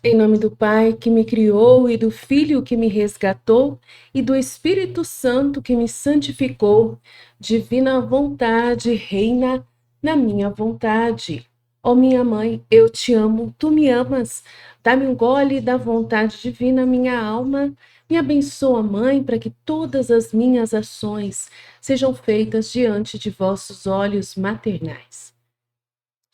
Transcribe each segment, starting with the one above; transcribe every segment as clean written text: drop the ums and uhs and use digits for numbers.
Em nome do Pai que me criou e do Filho que me resgatou e do Espírito Santo que me santificou, divina vontade reina na minha vontade. Ó minha mãe, eu te amo, tu me amas. Dá-me um gole da vontade divina, minha alma. Me abençoa, Mãe, para que todas as minhas ações sejam feitas diante de vossos olhos maternais.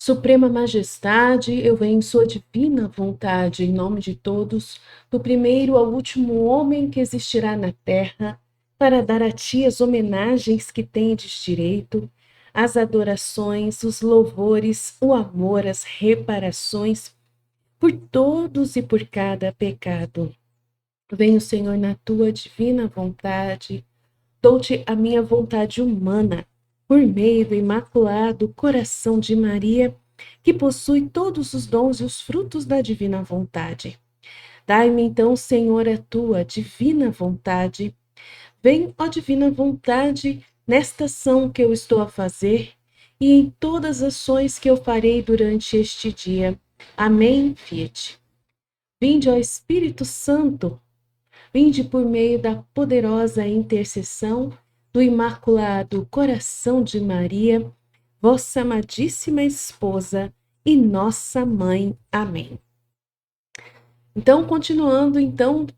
Suprema Majestade, eu venho em sua divina vontade, em nome de todos, do primeiro ao último homem que existirá na terra, para dar a ti as homenagens que tendes direito, as adorações, os louvores, o amor, as reparações, por todos e por cada pecado. Venho, Senhor, na tua divina vontade, dou-te a minha vontade humana, por meio do imaculado coração de Maria, que possui todos os dons e os frutos da divina vontade. Dai-me então, Senhor, a tua divina vontade. Vem, ó divina vontade, nesta ação que eu estou a fazer e em todas as ações que eu farei durante este dia. Amém, Fiat. Vinde, ó Espírito Santo, vinde por meio da poderosa intercessão do Imaculado Coração de Maria, vossa amadíssima esposa e nossa mãe. Amém. Então, continuando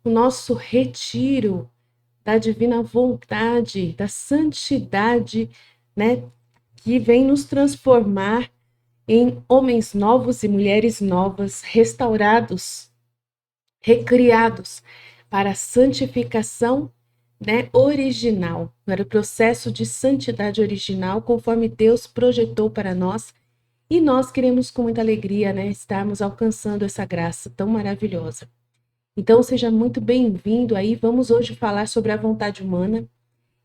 o nosso retiro da divina vontade, da santidade, né, que vem nos transformar em homens novos e mulheres novas, restaurados, recriados para a santificação, né, original, para o processo de santidade original, conforme Deus projetou para nós, e nós queremos com muita alegria, né, estarmos alcançando essa graça tão maravilhosa. Então, seja muito bem-vindo aí, vamos hoje falar sobre a vontade humana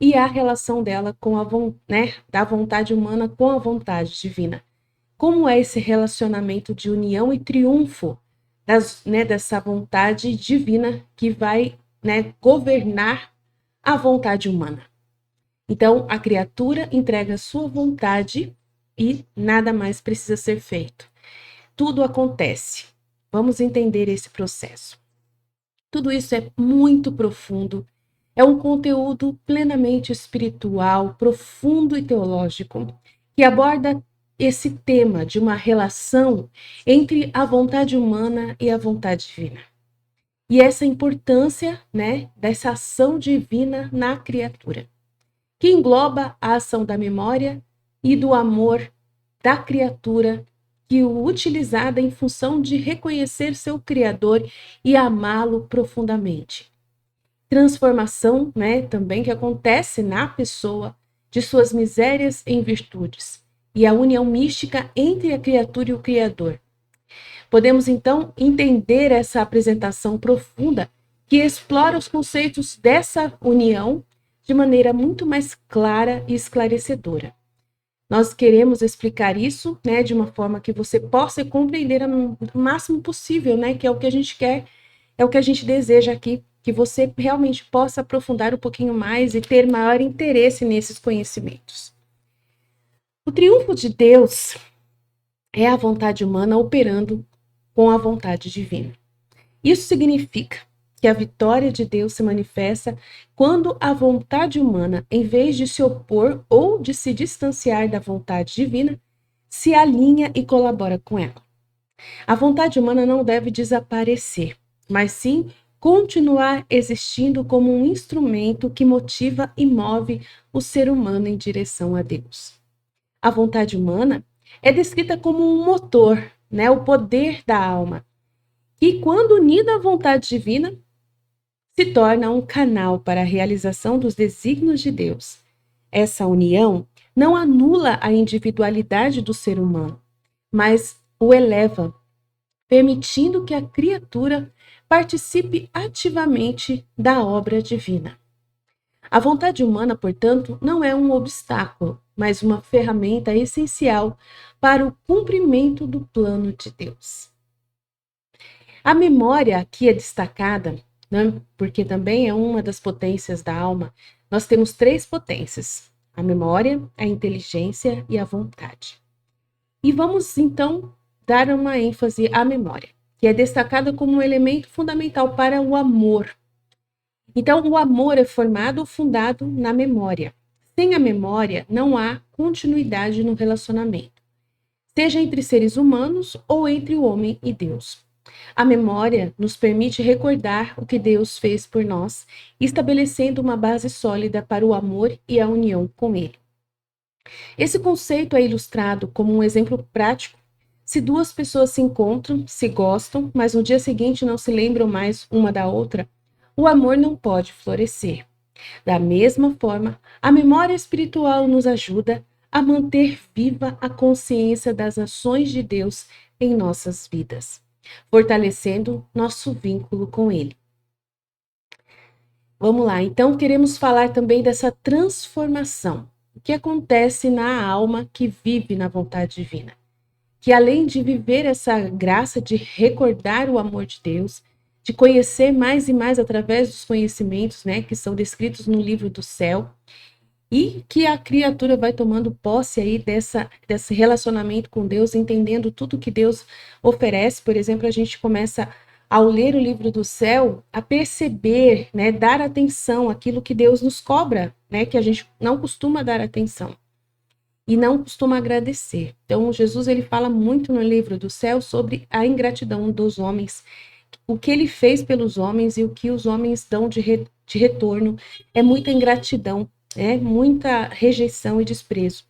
e a relação dela com da vontade humana com a vontade divina. Como é esse relacionamento de união e triunfo dessa vontade divina que vai, governar a vontade humana. Então, a criatura entrega a sua vontade e nada mais precisa ser feito. Tudo acontece. Vamos entender esse processo. Tudo isso é muito profundo, é um conteúdo plenamente espiritual, profundo e teológico, que aborda esse tema de uma relação entre a vontade humana e a vontade divina. E essa importância, dessa ação divina na criatura, que engloba a ação da memória e do amor da criatura, que o utilizada em função de reconhecer seu Criador e amá-lo profundamente. Transformação, também que acontece na pessoa de suas misérias em virtudes, e a união mística entre a criatura e o Criador. Podemos, então, entender essa apresentação profunda que explora os conceitos dessa união de maneira muito mais clara e esclarecedora. Nós queremos explicar isso, de uma forma que você possa compreender o máximo possível, que é o que a gente quer, é o que a gente deseja aqui, que você realmente possa aprofundar um pouquinho mais e ter maior interesse nesses conhecimentos. O triunfo de Deus é a vontade humana operando com a vontade divina. Isso significa que a vitória de Deus se manifesta quando a vontade humana, em vez de se opor ou de se distanciar da vontade divina, se alinha e colabora com ela. A vontade humana não deve desaparecer, mas sim continuar existindo como um instrumento que motiva e move o ser humano em direção a Deus. A vontade humana é descrita como um motor, o poder da alma, que, quando unida à vontade divina, se torna um canal para a realização dos desígnios de Deus. Essa união não anula a individualidade do ser humano, mas o eleva, permitindo que a criatura participe ativamente da obra divina. A vontade humana, portanto, não é um obstáculo, mas uma ferramenta essencial para o cumprimento do plano de Deus. A memória aqui é destacada, porque também é uma das potências da alma. Nós temos 3 potências: a memória, a inteligência e a vontade. E vamos, então, dar uma ênfase à memória. que é destacada como um elemento fundamental para o amor. Então, o amor é formado ou fundado na memória. Sem a memória, não há continuidade no relacionamento, seja entre seres humanos ou entre o homem e Deus. A memória nos permite recordar o que Deus fez por nós, estabelecendo uma base sólida para o amor e a união com Ele. Esse conceito é ilustrado como um exemplo prático. Se duas pessoas se encontram, se gostam, mas no dia seguinte não se lembram mais uma da outra, o amor não pode florescer. Da mesma forma, a memória espiritual nos ajuda a manter viva a consciência das ações de Deus em nossas vidas, fortalecendo nosso vínculo com Ele. Vamos lá, então queremos falar também dessa transformação, o que acontece na alma que vive na vontade divina. Que além de viver essa graça de recordar o amor de Deus, de conhecer mais e mais através dos conhecimentos, né, que são descritos no livro do céu, e que a criatura vai tomando posse aí desse relacionamento com Deus, entendendo tudo que Deus oferece. Por exemplo, a gente começa, ao ler o livro do céu, a perceber, né, dar atenção àquilo que Deus nos cobra, né, que a gente não costuma dar atenção e não costuma agradecer. Então, Jesus ele fala muito no livro do céu sobre a ingratidão dos homens, o que ele fez pelos homens e o que os homens dão de retorno é muita ingratidão, muita rejeição e desprezo.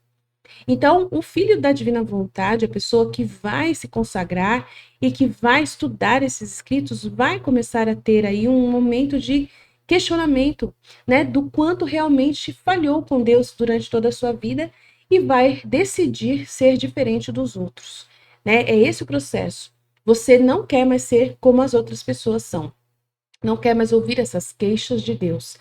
Então, o filho da divina vontade, a pessoa que vai se consagrar e que vai estudar esses escritos, vai começar a ter aí um momento de questionamento, né, do quanto realmente falhou com Deus durante toda a sua vida e vai decidir ser diferente dos outros, né? É esse o processo. Você não quer mais ser como as outras pessoas são. Não quer mais ouvir essas queixas de Deus.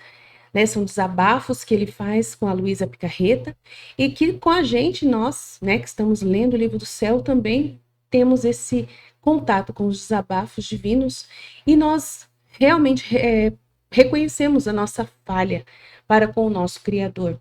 Né, são desabafos que ele faz com a Luísa Picarreta e que com a gente, nós, né, que estamos lendo o livro do céu, também temos esse contato com os desabafos divinos e nós realmente reconhecemos a nossa falha para com o nosso Criador.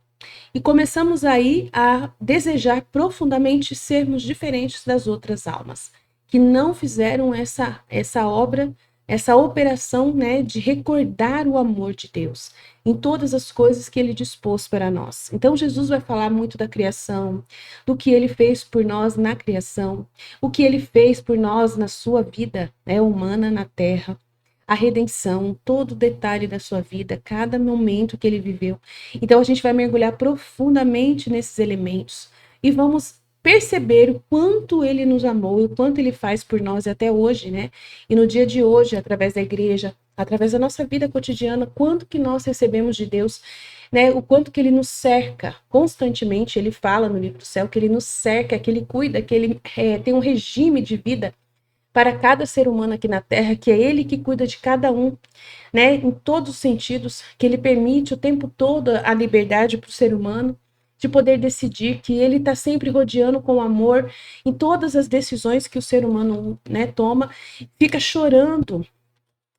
E começamos aí a desejar profundamente sermos diferentes das outras almas, que não fizeram essa obra, essa operação, né, de recordar o amor de Deus em todas as coisas que ele dispôs para nós. Então, Jesus vai falar muito da criação, do que ele fez por nós na criação, o que ele fez por nós na sua vida, né, humana na terra, a redenção, todo detalhe da sua vida, cada momento que ele viveu. Então, a gente vai mergulhar profundamente nesses elementos e vamos perceber o quanto ele nos amou e o quanto ele faz por nós até hoje, né? E no dia de hoje, através da igreja, através da nossa vida cotidiana, quanto que nós recebemos de Deus, né? O quanto que ele nos cerca constantemente. Ele fala no livro do céu que ele nos cerca, que ele cuida, que ele tem um regime de vida para cada ser humano aqui na Terra, que é ele que cuida de cada um, né? Em todos os sentidos, que ele permite o tempo todo a liberdade para o ser humano de poder decidir, que ele está sempre rodeando com amor em todas as decisões que o ser humano, né, toma, fica chorando,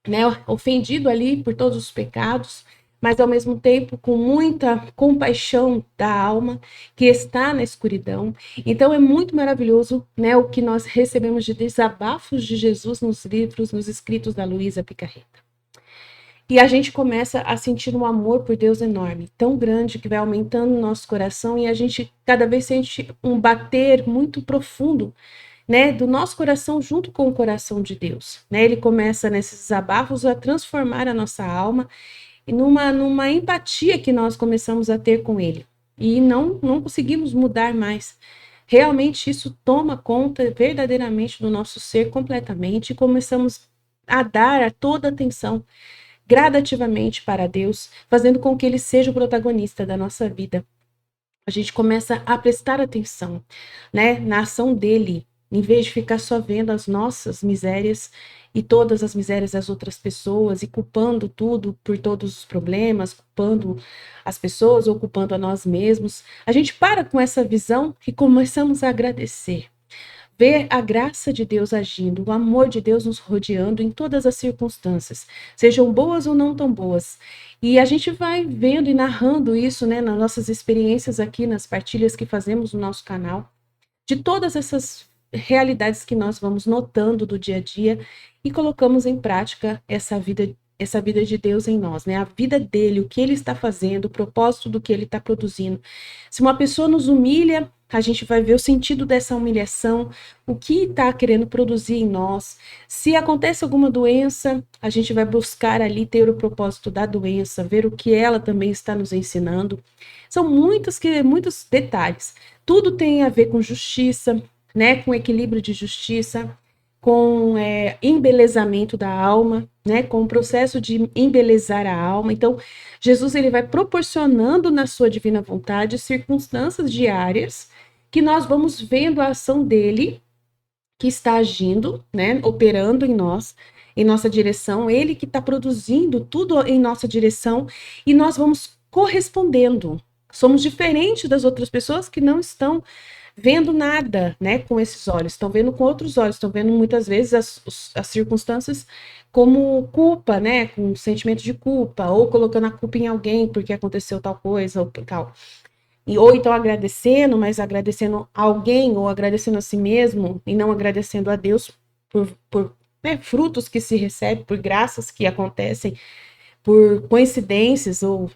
né, ofendido ali por todos os pecados, mas ao mesmo tempo com muita compaixão da alma que está na escuridão. Então é muito maravilhoso, né, o que nós recebemos de desabafos de Jesus nos livros, nos escritos da Luísa Picarreta. E a gente começa a sentir um amor por Deus enorme, tão grande, que vai aumentando no nosso coração e a gente cada vez sente um bater muito profundo, né, do nosso coração junto com o coração de Deus. Né? Ele começa nesses desabafos a transformar a nossa alma e numa empatia que nós começamos a ter com ele. E não conseguimos mudar mais. Realmente isso toma conta verdadeiramente do nosso ser completamente e começamos a dar toda a atenção gradativamente para Deus, fazendo com que ele seja o protagonista da nossa vida. A gente começa a prestar atenção, né, na ação dele, em vez de ficar só vendo as nossas misérias e todas as misérias das outras pessoas e culpando tudo por todos os problemas, culpando as pessoas ou culpando a nós mesmos. A gente para com essa visão e começamos a agradecer. Ver a graça de Deus agindo, o amor de Deus nos rodeando em todas as circunstâncias, sejam boas ou não tão boas. E a gente vai vendo e narrando isso, né, nas nossas experiências aqui, nas partilhas que fazemos no nosso canal, de todas essas realidades que nós vamos notando do dia a dia e colocamos em prática essa vida de Deus em nós, né? A vida dele, o que ele está fazendo, o propósito do que ele está produzindo. Se uma pessoa nos humilha, a gente vai ver o sentido dessa humilhação, o que está querendo produzir em nós. Se acontece alguma doença, a gente vai buscar ali ter o propósito da doença, ver o que ela também está nos ensinando. São muitos detalhes. Tudo tem a ver com justiça, né? Com equilíbrio de justiça, com embelezamento da alma, né, com o processo de embelezar a alma. Então, Jesus ele vai proporcionando na sua divina vontade circunstâncias diárias que nós vamos vendo a ação dele que está agindo, né, operando em nós, em nossa direção, ele que está produzindo tudo em nossa direção e nós vamos correspondendo. Somos diferentes das outras pessoas que não estão vendo nada, né, com esses olhos, estão vendo com outros olhos, estão vendo muitas vezes as circunstâncias como culpa, né, com sentimento de culpa, ou colocando a culpa em alguém porque aconteceu tal coisa ou tal. Ou então agradecendo, mas agradecendo a alguém ou agradecendo a si mesmo e não agradecendo a Deus por né, frutos que se recebe, por graças que acontecem, por coincidências ou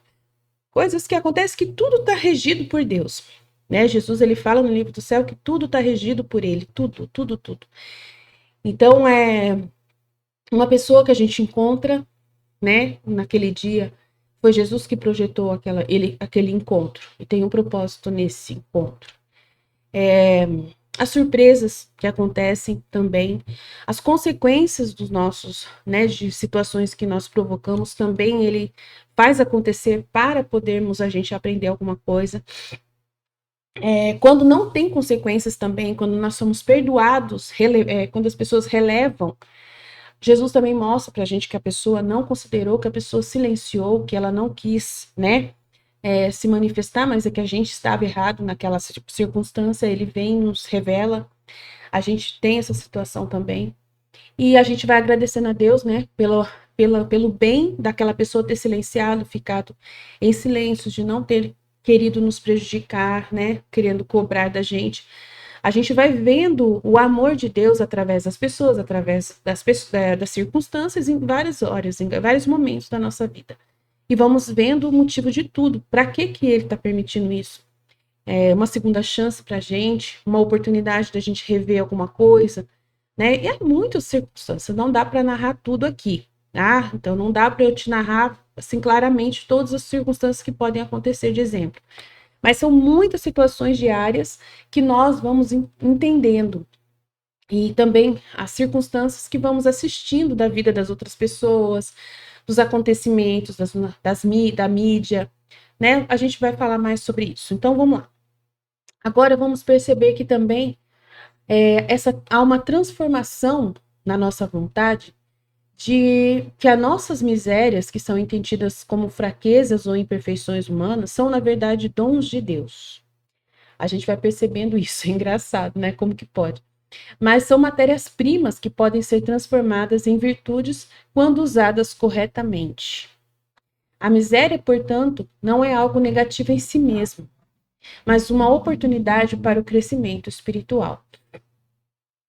coisas que acontecem que tudo está regido por Deus. Né? Jesus ele fala no livro do céu que tudo está regido por ele, tudo, tudo, tudo. Então é uma pessoa que a gente encontra, né, naquele dia, foi Jesus que projetou aquele encontro e tem um propósito nesse encontro. As surpresas que acontecem também, as consequências dos nossos, né, de situações que nós provocamos também ele faz acontecer para podermos a gente aprender alguma coisa. Quando não tem consequências também, quando nós somos perdoados, quando as pessoas relevam, Jesus também mostra para a gente que a pessoa não considerou, que a pessoa silenciou, que ela não quis, né, se manifestar, mas é que a gente estava errado naquela circunstância, ele vem, nos revela, a gente tem essa situação também, e a gente vai agradecendo a Deus, né, pelo bem daquela pessoa ter silenciado, ficado em silêncio, de não ter querido nos prejudicar, né, querendo cobrar da gente. A gente vai vendo o amor de Deus através das pessoas, através das circunstâncias, em várias horas, em vários momentos da nossa vida. E vamos vendo o motivo de tudo. Para que ele está permitindo isso? Uma segunda chance para a gente, uma oportunidade da gente rever alguma coisa, né? E há muitas circunstâncias, não dá para narrar tudo aqui, tá? Então não dá para eu te narrar assim claramente todas as circunstâncias que podem acontecer de exemplo. Mas são muitas situações diárias que nós vamos entendendo. E também as circunstâncias que vamos assistindo da vida das outras pessoas, dos acontecimentos, da mídia, né? A gente vai falar mais sobre isso. Então, vamos lá. Agora, vamos perceber que também há uma transformação na nossa vontade de que as nossas misérias, que são entendidas como fraquezas ou imperfeições humanas, são, na verdade, dons de Deus. A gente vai percebendo isso, é engraçado, né? Como que pode? Mas são matérias-primas que podem ser transformadas em virtudes quando usadas corretamente. A miséria, portanto, não é algo negativo em si mesmo, mas uma oportunidade para o crescimento espiritual.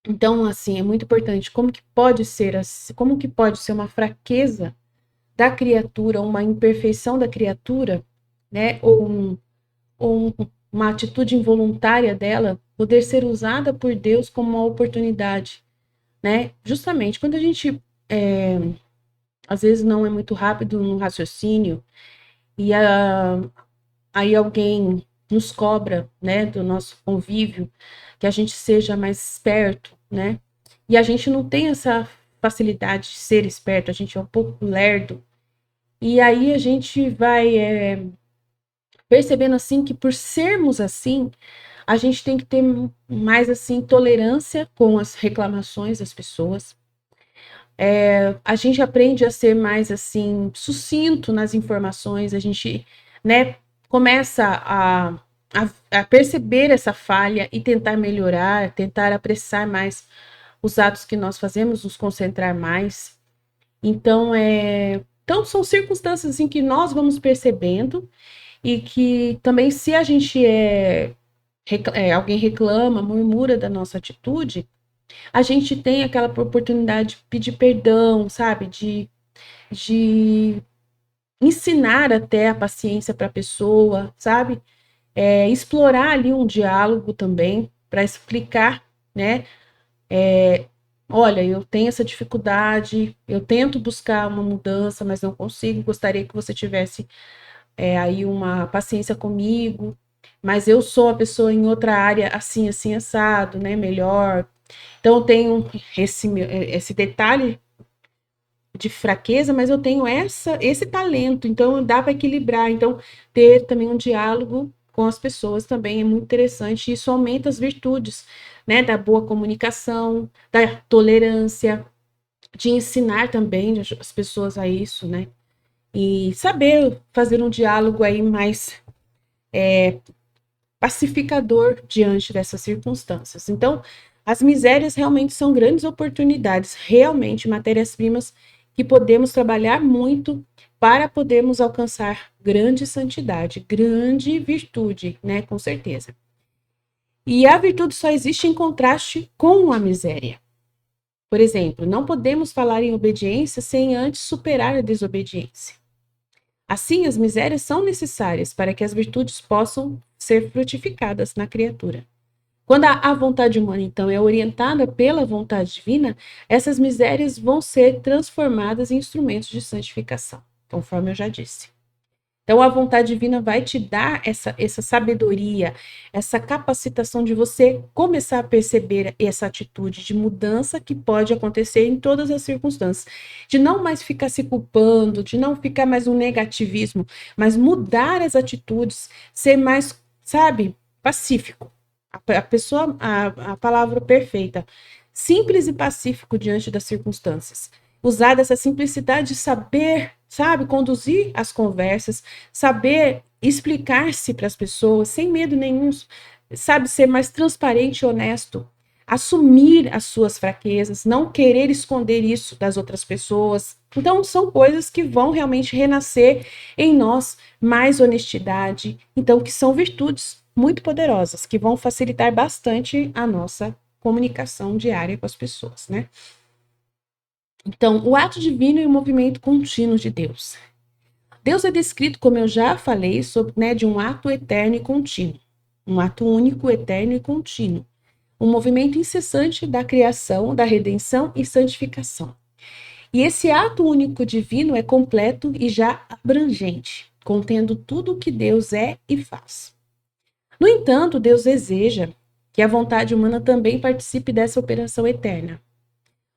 Então, assim, é muito importante como que pode ser uma fraqueza da criatura, uma imperfeição da criatura, né, ou uma atitude involuntária dela poder ser usada por Deus como uma oportunidade, né? Justamente quando a gente às vezes não é muito rápido no raciocínio e aí alguém nos cobra, né, do nosso convívio, que a gente seja mais esperto, né? E a gente não tem essa facilidade de ser esperto, a gente é um pouco lerdo. E aí a gente vai percebendo assim que por sermos assim, a gente tem que ter mais assim tolerância com as reclamações das pessoas. A gente aprende a ser mais assim sucinto nas informações, a gente, né, começa a perceber essa falha e tentar melhorar, tentar apressar mais os atos que nós fazemos, nos concentrar mais. Então são circunstâncias assim que nós vamos percebendo e que também se a gente alguém reclama, murmura da nossa atitude, a gente tem aquela oportunidade de pedir perdão, sabe? De ensinar até a paciência para a pessoa, sabe? Explorar ali um diálogo também para explicar, né? Olha, eu tenho essa dificuldade, eu tento buscar uma mudança, mas não consigo. Gostaria que você tivesse aí uma paciência comigo, mas eu sou a pessoa em outra área assim, assim, assado, né? Melhor. Então, eu tenho esse detalhe de fraqueza, mas eu tenho esse talento, então dá para equilibrar. Então, ter também um diálogo com as pessoas também é muito interessante. Isso aumenta as virtudes, né? Da boa comunicação, da tolerância, de ensinar também as pessoas a isso, né? E saber fazer um diálogo aí mais pacificador diante dessas circunstâncias. Então, as misérias realmente são grandes oportunidades, realmente matérias-primas que podemos trabalhar muito para podermos alcançar grande santidade, grande virtude, né, com certeza. E a virtude só existe em contraste com a miséria. Por exemplo, não podemos falar em obediência sem antes superar a desobediência. Assim, as misérias são necessárias para que as virtudes possam ser frutificadas na criatura. Quando a vontade humana, então, é orientada pela vontade divina, essas misérias vão ser transformadas em instrumentos de santificação, conforme eu já disse. Então, a vontade divina vai te dar essa sabedoria, essa capacitação de você começar a perceber essa atitude de mudança que pode acontecer em todas as circunstâncias. De não mais ficar se culpando, de não ficar mais um negativismo, mas mudar as atitudes, ser mais, sabe, pacífico. A pessoa, a palavra perfeita. Simples e pacífico diante das circunstâncias. Usar dessa simplicidade de saber, sabe, conduzir as conversas, saber explicar-se para as pessoas sem medo nenhum, sabe, ser mais transparente e honesto, assumir as suas fraquezas, não querer esconder isso das outras pessoas. Então, são coisas que vão realmente renascer em nós mais honestidade, então, que são virtudes muito poderosas, que vão facilitar bastante a nossa comunicação diária com as pessoas, né? Então, o ato divino e o movimento contínuo de Deus. Deus é descrito, como eu já falei, sobre, né, de um ato eterno e contínuo. Um ato único, eterno e contínuo. Um movimento incessante da criação, da redenção e santificação. E esse ato único divino é completo e já abrangente, contendo tudo o que Deus é e faz. No entanto, Deus deseja que a vontade humana também participe dessa operação eterna,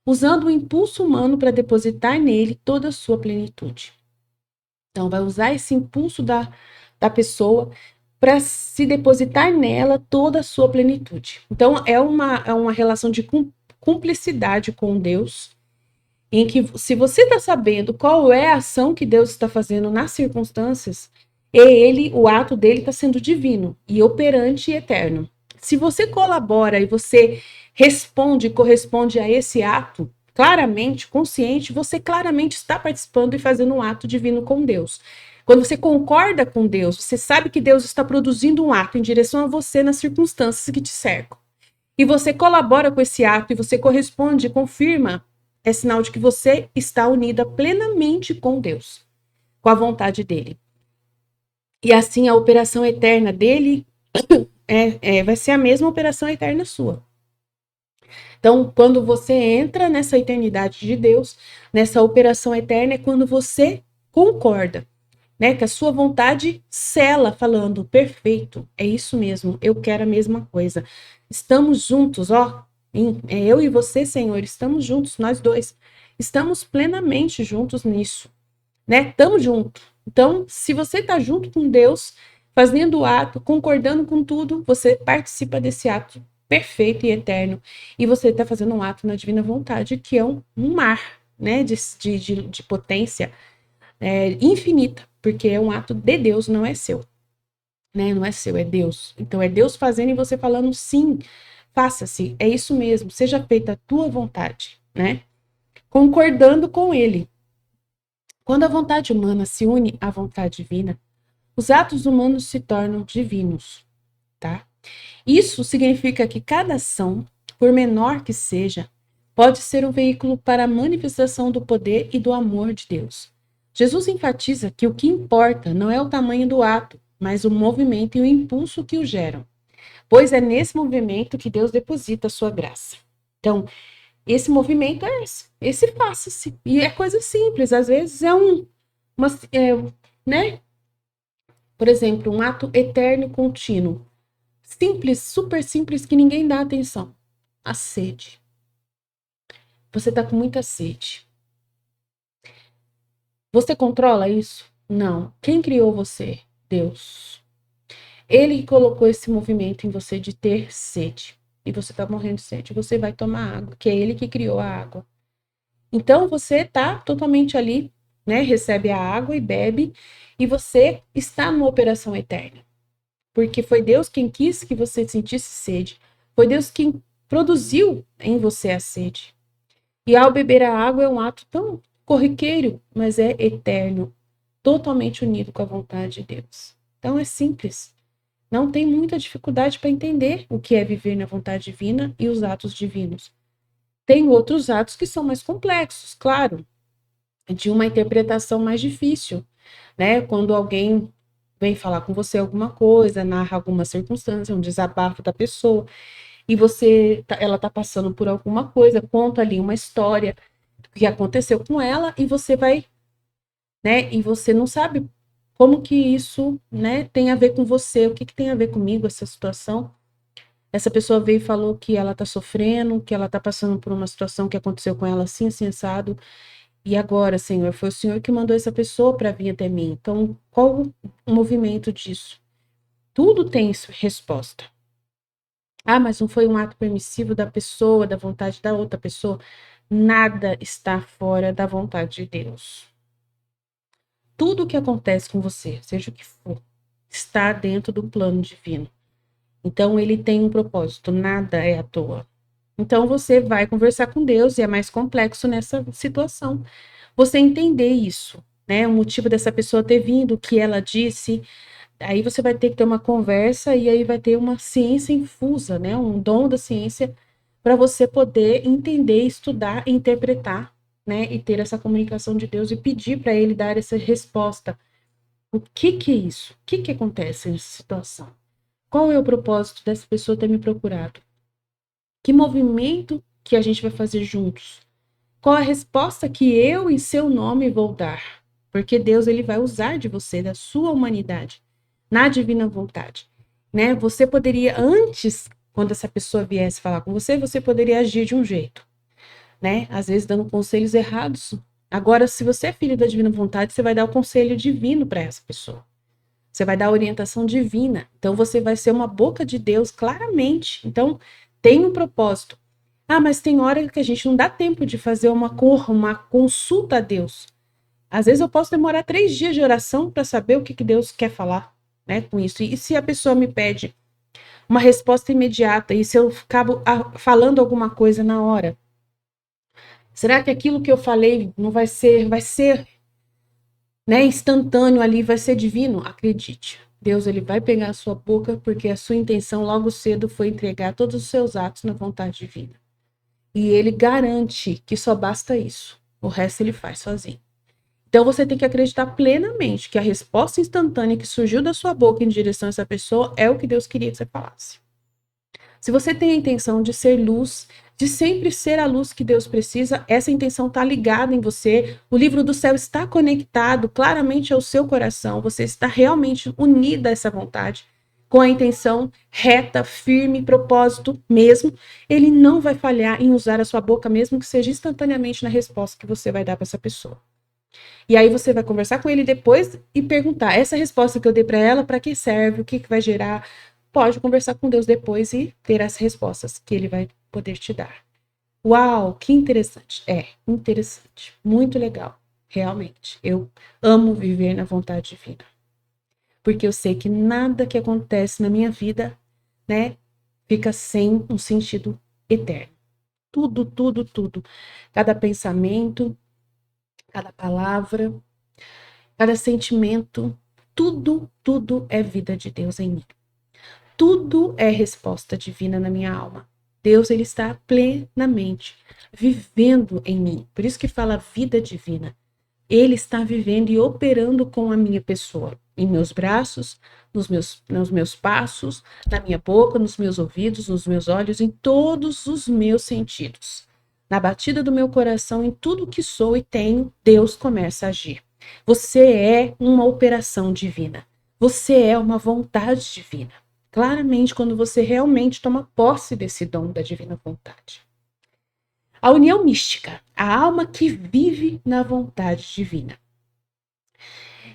usando o impulso humano para depositar nele toda a sua plenitude. Então, vai usar esse impulso da pessoa para se depositar nela toda a sua plenitude. Então, é uma relação de cumplicidade com Deus, em que, se você está sabendo qual é a ação que Deus está fazendo nas circunstâncias, o ato dele está sendo divino e operante e eterno. Se você colabora e você responde, corresponde a esse ato, claramente, consciente, você claramente está participando e fazendo um ato divino com Deus. Quando você concorda com Deus, você sabe que Deus está produzindo um ato em direção a você nas circunstâncias que te cercam. E você colabora com esse ato e você corresponde, confirma, é sinal de que você está unida plenamente com Deus, com a vontade dele. E assim a operação eterna dele vai ser a mesma operação eterna sua. Então, quando você entra nessa eternidade de Deus, nessa operação eterna, é quando você concorda, né? Que a sua vontade sela, falando, perfeito, é isso mesmo, eu quero a mesma coisa. Estamos juntos, ó. Eu e você, Senhor, estamos juntos, nós dois. Estamos plenamente juntos nisso, né? Estamos juntos. Então, se você está junto com Deus, fazendo o ato, concordando com tudo, você participa desse ato perfeito e eterno. E você está fazendo um ato na divina vontade, que é um mar, né? De potência infinita, porque é um ato de Deus, não é seu. Né? Não é seu, é Deus. Então, é Deus fazendo e você falando sim, faça-se, é isso mesmo, seja feita a tua vontade, né? Concordando com ele. Quando a vontade humana se une à vontade divina, os atos humanos se tornam divinos, tá? Isso significa que cada ação, por menor que seja, pode ser um veículo para a manifestação do poder e do amor de Deus. Jesus enfatiza que o que importa não é o tamanho do ato, mas o movimento e o impulso que o geram, pois é nesse movimento que Deus deposita a sua graça. Então, esse movimento é esse faça-se. E é coisa simples, às vezes é né? Por exemplo, um ato eterno e contínuo. Simples, super simples, que ninguém dá atenção. A sede. Você está com muita sede. Você controla isso? Não. Quem criou você? Deus. Ele colocou esse movimento em você de ter sede. E você está morrendo de sede. Você vai tomar água, que é ele que criou a água. Então você está totalmente ali, né? Recebe a água e bebe. E você está numa operação eterna. Porque foi Deus quem quis que você sentisse sede. Foi Deus quem produziu em você a sede. E ao beber a água é um ato tão corriqueiro, mas é eterno, totalmente unido com a vontade de Deus. Então é simples. Não tem muita dificuldade para entender o que é viver na vontade divina e os atos divinos. Tem outros atos que são mais complexos, claro, de uma interpretação mais difícil, né? Quando alguém vem falar com você alguma coisa, narra alguma circunstância, um desabafo da pessoa, e ela tá passando por alguma coisa, conta ali uma história que aconteceu com ela e você vai, né? E você não sabe como que isso, né, tem a ver com você, o que que tem a ver comigo essa situação. Essa pessoa veio e falou que ela tá sofrendo, que ela tá passando por uma situação que aconteceu com ela assim, sensado. E agora, Senhor, foi o Senhor que mandou essa pessoa para vir até mim. Então, qual o movimento disso? Tudo tem resposta. Ah, mas não foi um ato permissivo da pessoa, da vontade da outra pessoa. Nada está fora da vontade de Deus. Tudo o que acontece com você, seja o que for, está dentro do plano divino. Então, ele tem um propósito, nada é à toa. Então, você vai conversar com Deus, e é mais complexo nessa situação. Você entender isso, né? O motivo dessa pessoa ter vindo, o que ela disse. Aí você vai ter que ter uma conversa e aí vai ter uma ciência infusa, né? Um dom da ciência para você poder entender, estudar, interpretar, né? E ter essa comunicação de Deus e pedir para ele dar essa resposta. O que que é isso? O que que acontece nessa situação? Qual é o propósito dessa pessoa ter me procurado? Que movimento que a gente vai fazer juntos? Qual a resposta que eu em seu nome vou dar? Porque Deus ele vai usar de você, da sua humanidade, na divina vontade, né? Você poderia antes, quando essa pessoa viesse falar com você, você poderia agir de um jeito, né? Às vezes dando conselhos errados. Agora, se você é filho da divina vontade, você vai dar o conselho divino para essa pessoa. Você vai dar a orientação divina. Então, você vai ser uma boca de Deus claramente. Então, tem um propósito. Ah, mas tem hora que a gente não dá tempo de fazer uma consulta a Deus. Às vezes eu posso demorar 3 dias de oração para saber o que Deus quer falar, né, com isso. E se a pessoa me pede uma resposta imediata e se eu acabo falando alguma coisa na hora, será que aquilo que eu falei não vai ser, né, instantâneo ali, vai ser divino? Acredite. Deus ele vai pegar a sua boca porque a sua intenção logo cedo foi entregar todos os seus atos na vontade divina. E ele garante que só basta isso. O resto ele faz sozinho. Então você tem que acreditar plenamente que a resposta instantânea que surgiu da sua boca em direção a essa pessoa é o que Deus queria que você falasse. Se você tem a intenção de ser luz, de sempre ser a luz que Deus precisa, essa intenção está ligada em você. O livro do céu está conectado claramente ao seu coração. Você está realmente unida a essa vontade, com a intenção reta, firme, propósito mesmo. Ele não vai falhar em usar a sua boca, mesmo que seja instantaneamente na resposta que você vai dar para essa pessoa. E aí você vai conversar com ele depois e perguntar: essa resposta que eu dei para ela, para que serve? O que vai gerar? Pode conversar com Deus depois e ter as respostas que ele vai poder te dar. Uau, que interessante. É, interessante. Muito legal. Realmente. Eu amo viver na vontade divina. Porque eu sei que nada que acontece na minha vida, né, fica sem um sentido eterno. Tudo, tudo, tudo. Cada pensamento, cada palavra, cada sentimento, tudo, tudo é vida de Deus em mim. Tudo é resposta divina na minha alma. Deus, ele está plenamente vivendo em mim. Por isso que fala vida divina. Ele está vivendo e operando com a minha pessoa, em meus braços, nos meus passos, na minha boca, nos meus ouvidos, nos meus olhos, em todos os meus sentidos. Na batida do meu coração, em tudo que sou e tenho, Deus começa a agir. Você é uma operação divina. Você é uma vontade divina. Claramente, quando você realmente toma posse desse dom da divina vontade. A união mística, a alma que vive na vontade divina.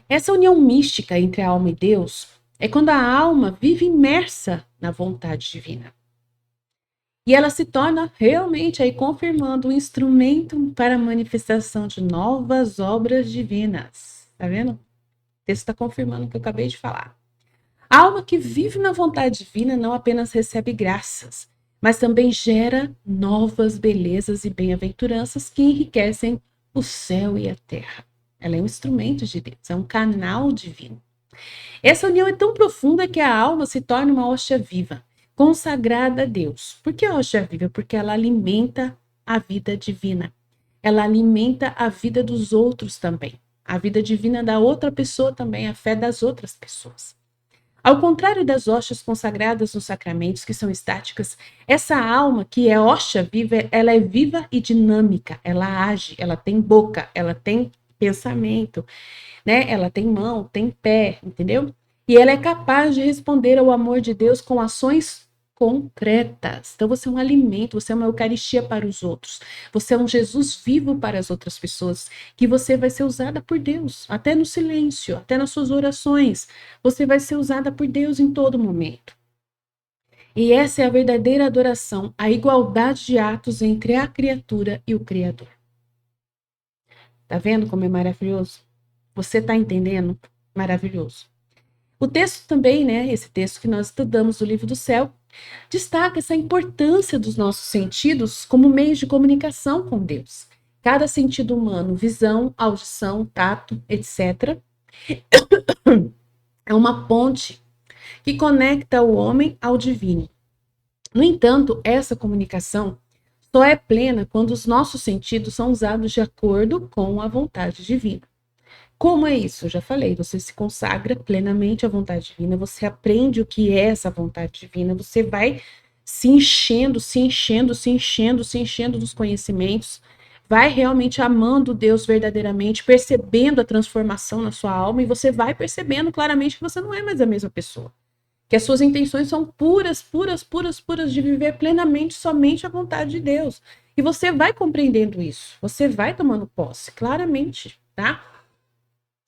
Essa união mística entre a alma e Deus é quando a alma vive imersa na vontade divina. E ela se torna realmente, aí confirmando, um instrumento para a manifestação de novas obras divinas. Tá vendo? O texto está confirmando o que eu acabei de falar. A alma que vive na vontade divina não apenas recebe graças, mas também gera novas belezas e bem-aventuranças que enriquecem o céu e a terra. Ela é um instrumento de Deus, é um canal divino. Essa união é tão profunda que a alma se torna uma hóstia viva, consagrada a Deus. Por que hóstia viva? Porque ela alimenta a vida divina. Ela alimenta a vida dos outros também. A vida divina da outra pessoa também, a fé das outras pessoas. Ao contrário das hóstias consagradas nos sacramentos, que são estáticas, essa alma, que é hóstia viva, ela é viva e dinâmica, ela age, ela tem boca, ela tem pensamento, né? Ela tem mão, tem pé, entendeu? E ela é capaz de responder ao amor de Deus com ações concretas. Então você é um alimento, você é uma Eucaristia para os outros. Você é um Jesus vivo para as outras pessoas, que você vai ser usada por Deus, até no silêncio, até nas suas orações. Você vai ser usada por Deus em todo momento. E essa é a verdadeira adoração, a igualdade de atos entre a criatura e o Criador. Tá vendo como é maravilhoso? Você está entendendo? Maravilhoso. O texto também, né, esse texto que nós estudamos do Livro do Céu, destaca essa importância dos nossos sentidos como meios de comunicação com Deus. Cada sentido humano, visão, audição, tato, etc., é uma ponte que conecta o homem ao divino. No entanto, essa comunicação só é plena quando os nossos sentidos são usados de acordo com a vontade divina. Como é isso? Eu já falei, você se consagra plenamente à vontade divina, você aprende o que é essa vontade divina, você vai se enchendo, se enchendo, se enchendo, se enchendo dos conhecimentos, vai realmente amando Deus verdadeiramente, percebendo a transformação na sua alma, e você vai percebendo claramente que você não é mais a mesma pessoa. Que as suas intenções são puras, puras, puras, puras, de viver plenamente somente a vontade de Deus. E você vai compreendendo isso, você vai tomando posse, claramente, tá?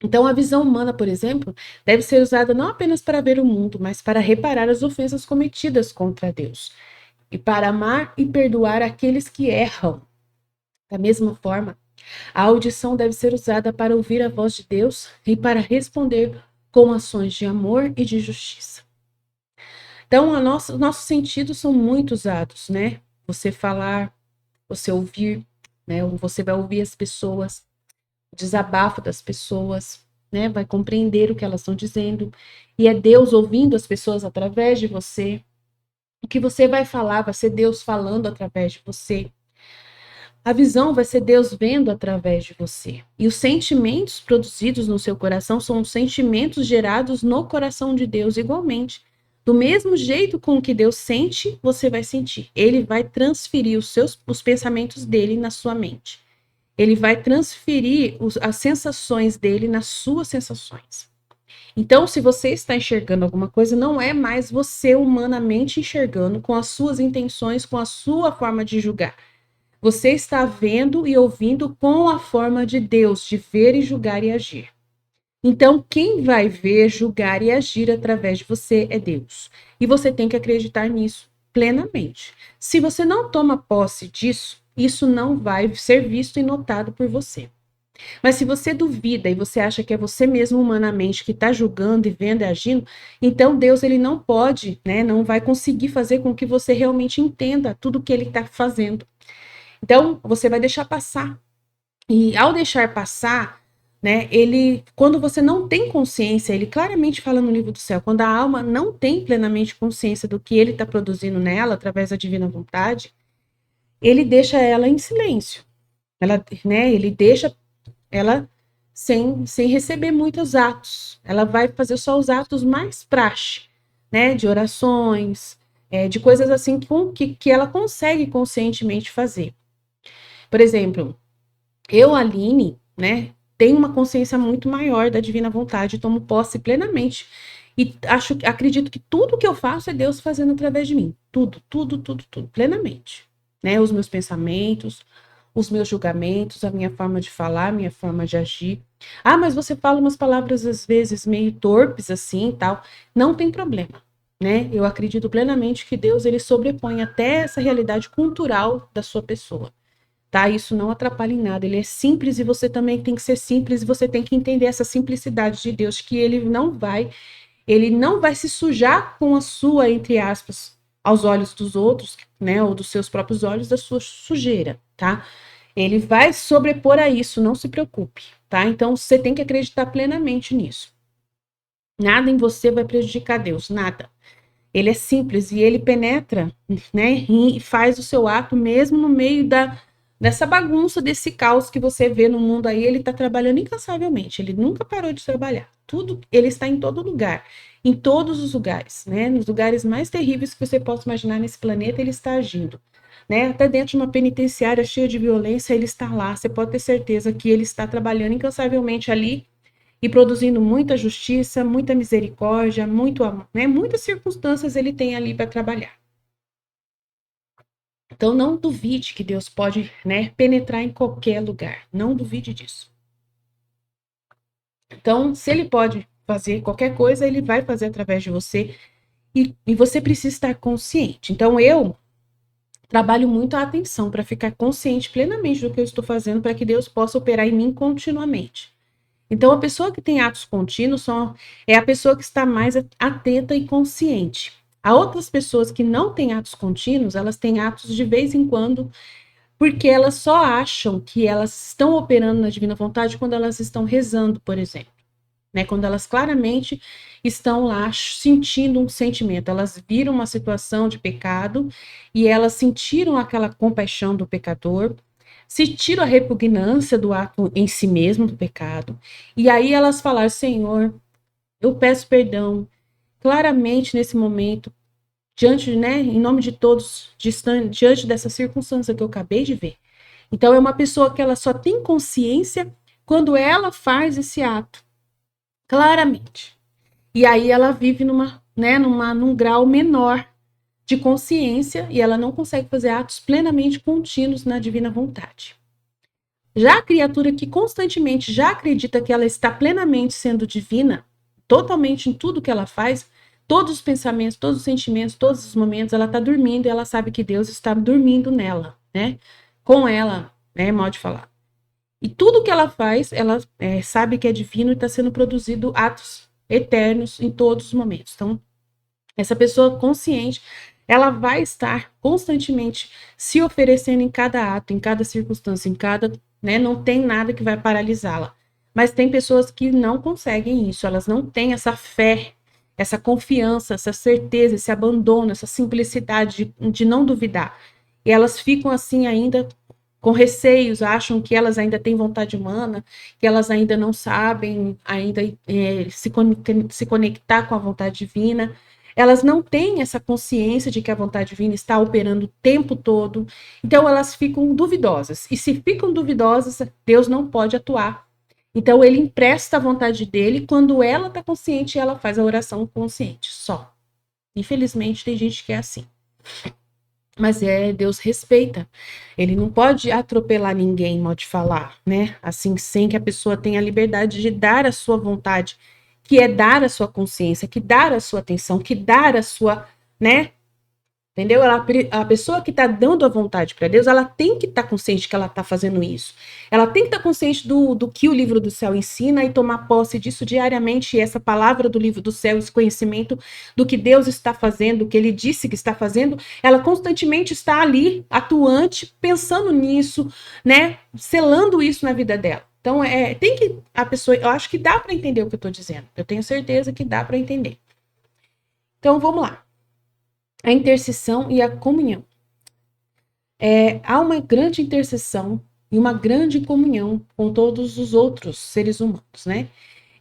Então, a visão humana, por exemplo, deve ser usada não apenas para ver o mundo, mas para reparar as ofensas cometidas contra Deus e para amar e perdoar aqueles que erram. Da mesma forma, a audição deve ser usada para ouvir a voz de Deus e para responder com ações de amor e de justiça. Então, nossos sentidos são muito usados, né? Você falar, você ouvir, né? Você vai ouvir as pessoas, o desabafo das pessoas, né? Vai compreender o que elas estão dizendo. E é Deus ouvindo as pessoas através de você. O que você vai falar vai ser Deus falando através de você. A visão vai ser Deus vendo através de você. E os sentimentos produzidos no seu coração são os sentimentos gerados no coração de Deus igualmente. Do mesmo jeito com que Deus sente, você vai sentir. Ele vai transferir os pensamentos dele na sua mente. Ele vai transferir as sensações dele nas suas sensações. Então, se você está enxergando alguma coisa, não é mais você humanamente enxergando com as suas intenções, com a sua forma de julgar. Você está vendo e ouvindo com a forma de Deus, de ver e julgar e agir. Então, quem vai ver, julgar e agir através de você é Deus. E você tem que acreditar nisso plenamente. Se você não toma posse disso, isso não vai ser visto e notado por você. Mas se você duvida e você acha que é você mesmo humanamente que está julgando e vendo e agindo, então Deus ele não pode, né, não vai conseguir fazer com que você realmente entenda tudo o que ele está fazendo. Então, você vai deixar passar. E ao deixar passar, né? Ele, quando você não tem consciência, ele claramente fala no livro do céu, quando a alma não tem plenamente consciência do que ele está produzindo nela, através da divina vontade, ele deixa ela em silêncio. Ela, né? Ele deixa ela sem receber muitos atos. Ela vai fazer só os atos mais praxe, né? De orações, de coisas assim que ela consegue conscientemente fazer. Por exemplo, eu, Aline, né, tenho uma consciência muito maior da divina vontade, tomo posse plenamente. E acredito que tudo que eu faço é Deus fazendo através de mim. Tudo, tudo, tudo, tudo, plenamente. Né? Os meus pensamentos, os meus julgamentos, a minha forma de falar, a minha forma de agir. Ah, mas você fala umas palavras às vezes meio torpes assim e tal. Não tem problema, né? Eu acredito plenamente que Deus ele sobrepõe até essa realidade cultural da sua pessoa. Tá? Isso não atrapalha em nada. Ele é simples e você também tem que ser simples e você tem que entender essa simplicidade de Deus, que ele não vai se sujar com a sua, entre aspas, aos olhos dos outros, né, ou dos seus próprios olhos, da sua sujeira, tá? Ele vai sobrepor a isso, não se preocupe, tá? Então você tem que acreditar plenamente nisso. Nada em você vai prejudicar Deus, nada. Ele é simples e ele penetra, né, e faz o seu ato mesmo no meio dessa bagunça, desse caos que você vê no mundo aí. Ele está trabalhando incansavelmente, ele nunca parou de trabalhar. Tudo, ele está em todo lugar, em todos os lugares, né, nos lugares mais terríveis que você possa imaginar nesse planeta, ele está agindo. Né, até dentro de uma penitenciária cheia de violência, ele está lá. Você pode ter certeza que ele está trabalhando incansavelmente ali e produzindo muita justiça, muita misericórdia, muito amor, né? Muitas circunstâncias ele tem ali para trabalhar. Então não duvide que Deus pode, né, penetrar em qualquer lugar. Não duvide disso. Então, se ele pode fazer qualquer coisa, ele vai fazer através de você e você precisa estar consciente. Então, eu trabalho muito a atenção para ficar consciente plenamente do que eu estou fazendo para que Deus possa operar em mim continuamente. Então, a pessoa que tem atos contínuos é a pessoa que está mais atenta e consciente. Há outras pessoas que não têm atos contínuos, elas têm atos de vez em quando, porque elas só acham que elas estão operando na divina vontade quando elas estão rezando, por exemplo. Né? Quando elas claramente estão lá sentindo um sentimento, elas viram uma situação de pecado e elas sentiram aquela compaixão do pecador, sentiram a repugnância do ato em si mesmo do pecado, e aí elas falaram: Senhor, eu peço perdão claramente nesse momento, diante, né, em nome de todos, diante dessa circunstância que eu acabei de ver. Então é uma pessoa que ela só tem consciência quando ela faz esse ato, claramente. E aí ela vive num grau menor de consciência e ela não consegue fazer atos plenamente contínuos na divina vontade. Já a criatura que constantemente já acredita que ela está plenamente sendo divina, totalmente em tudo que ela faz, todos os pensamentos, todos os sentimentos, todos os momentos, ela está dormindo e ela sabe que Deus está dormindo nela, né? Com ela, né? Mal de falar. E tudo que ela faz, ela sabe que é divino e está sendo produzido atos eternos em todos os momentos. Então, essa pessoa consciente, ela vai estar constantemente se oferecendo em cada ato, em cada circunstância, em cada, né, não tem nada que vai paralisá-la. Mas tem pessoas que não conseguem isso, elas não têm essa fé, essa confiança, essa certeza, esse abandono, essa simplicidade de não duvidar. E elas ficam assim ainda com receios, acham que elas ainda têm vontade humana, que elas ainda não sabem ainda se conectar com a vontade divina. Elas não têm essa consciência de que a vontade divina está operando o tempo todo, então elas ficam duvidosas. E se ficam duvidosas, Deus não pode atuar. Então ele empresta a vontade dele, quando ela está consciente, ela faz a oração consciente, só. Infelizmente tem gente que é assim. Mas Deus respeita. Ele não pode atropelar ninguém, mal de falar, né? Assim, sem que a pessoa tenha a liberdade de dar a sua vontade, que é dar a sua consciência, que dar a sua atenção, que dar a sua, né? Entendeu? A pessoa que está dando a vontade para Deus, ela tem que estar consciente que ela está fazendo isso. Ela tem que estar consciente do que o livro do céu ensina e tomar posse disso diariamente. E essa palavra do livro do céu, esse conhecimento do que Deus está fazendo, do que ele disse que está fazendo, ela constantemente está ali, atuante, pensando nisso, né? Selando isso na vida dela. Então, a pessoa, eu acho que dá para entender o que eu estou dizendo. Eu tenho certeza que dá para entender. Então, vamos lá. A intercessão e a comunhão. Há uma grande intercessão e uma grande comunhão com todos os outros seres humanos, né?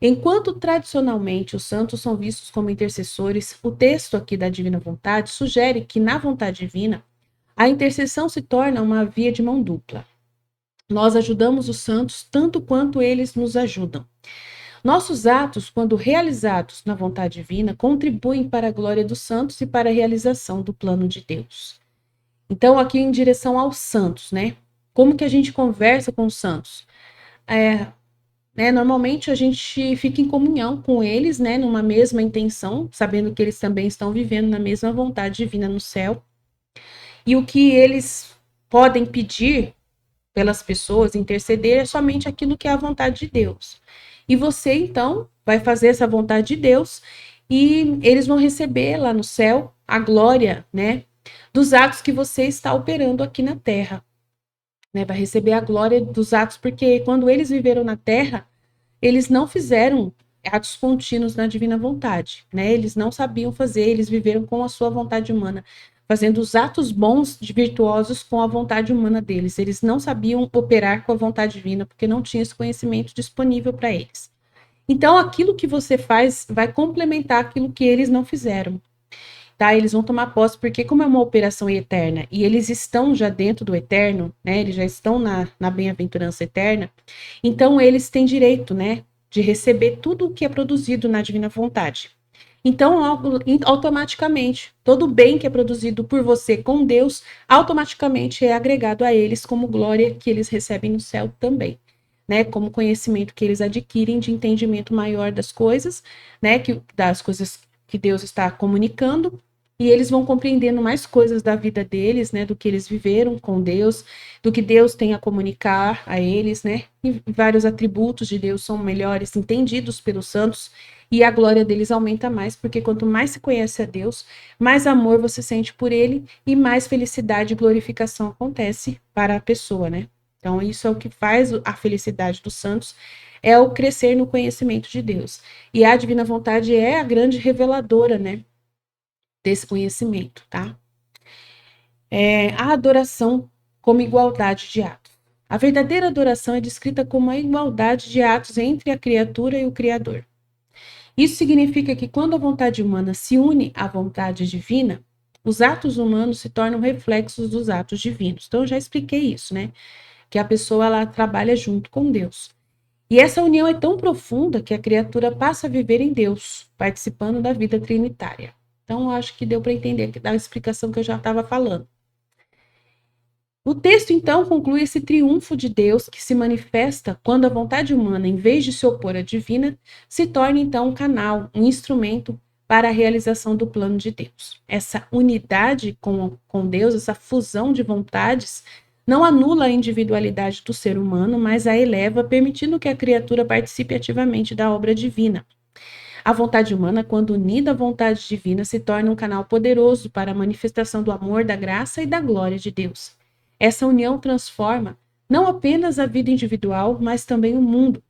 Enquanto tradicionalmente os santos são vistos como intercessores, o texto aqui da Divina Vontade sugere que na vontade divina, a intercessão se torna uma via de mão dupla. Nós ajudamos os santos tanto quanto eles nos ajudam. Nossos atos, quando realizados na vontade divina, contribuem para a glória dos santos e para a realização do plano de Deus. Então, aqui em direção aos santos, né? Como que a gente conversa com os santos? Normalmente a gente fica em comunhão com eles, né? Numa mesma intenção, sabendo que eles também estão vivendo na mesma vontade divina no céu. E o que eles podem pedir pelas pessoas, interceder, é somente aquilo que é a vontade de Deus. E você, então, vai fazer essa vontade de Deus e eles vão receber lá no céu a glória, né, dos atos que você está operando aqui na terra. Né, vai receber a glória dos atos, porque quando eles viveram na terra, eles não fizeram atos contínuos na divina vontade, né? Eles não sabiam fazer, eles viveram com a sua vontade humana, fazendo os atos bons de virtuosos com a vontade humana deles. Eles não sabiam operar com a vontade divina, porque não tinha esse conhecimento disponível para eles. Então, aquilo que você faz vai complementar aquilo que eles não fizeram. Tá? Eles vão tomar posse, porque como é uma operação eterna, e eles estão já dentro do eterno, né? Eles já estão na bem-aventurança eterna, então eles têm direito, né, de receber tudo o que é produzido na divina vontade. Então, automaticamente, todo o bem que é produzido por você com Deus, automaticamente é agregado a eles como glória que eles recebem no céu também, né? Como conhecimento que eles adquirem de entendimento maior das coisas, né? Das coisas que Deus está comunicando, e eles vão compreendendo mais coisas da vida deles, né? Do que eles viveram com Deus, do que Deus tem a comunicar a eles, né? E vários atributos de Deus são melhores entendidos pelos santos, e a glória deles aumenta mais, porque quanto mais se conhece a Deus, mais amor você sente por ele e mais felicidade e glorificação acontece para a pessoa, né? Então, isso é o que faz a felicidade dos santos, é o crescer no conhecimento de Deus. E a divina vontade é a grande reveladora, né, desse conhecimento, tá? A adoração como igualdade de atos. A verdadeira adoração é descrita como a igualdade de atos entre a criatura e o Criador. Isso significa que quando a vontade humana se une à vontade divina, os atos humanos se tornam reflexos dos atos divinos. Então, eu já expliquei isso, né? Que a pessoa ela trabalha junto com Deus. E essa união é tão profunda que a criatura passa a viver em Deus, participando da vida trinitária. Então, eu acho que deu para entender da explicação que eu já estava falando. O texto, então, conclui esse triunfo de Deus que se manifesta quando a vontade humana, em vez de se opor à divina, se torna, então, um canal, um instrumento para a realização do plano de Deus. Essa unidade com Deus, essa fusão de vontades, não anula a individualidade do ser humano, mas a eleva, permitindo que a criatura participe ativamente da obra divina. A vontade humana, quando unida à vontade divina, se torna um canal poderoso para a manifestação do amor, da graça e da glória de Deus. Essa união transforma não apenas a vida individual, mas também o mundo,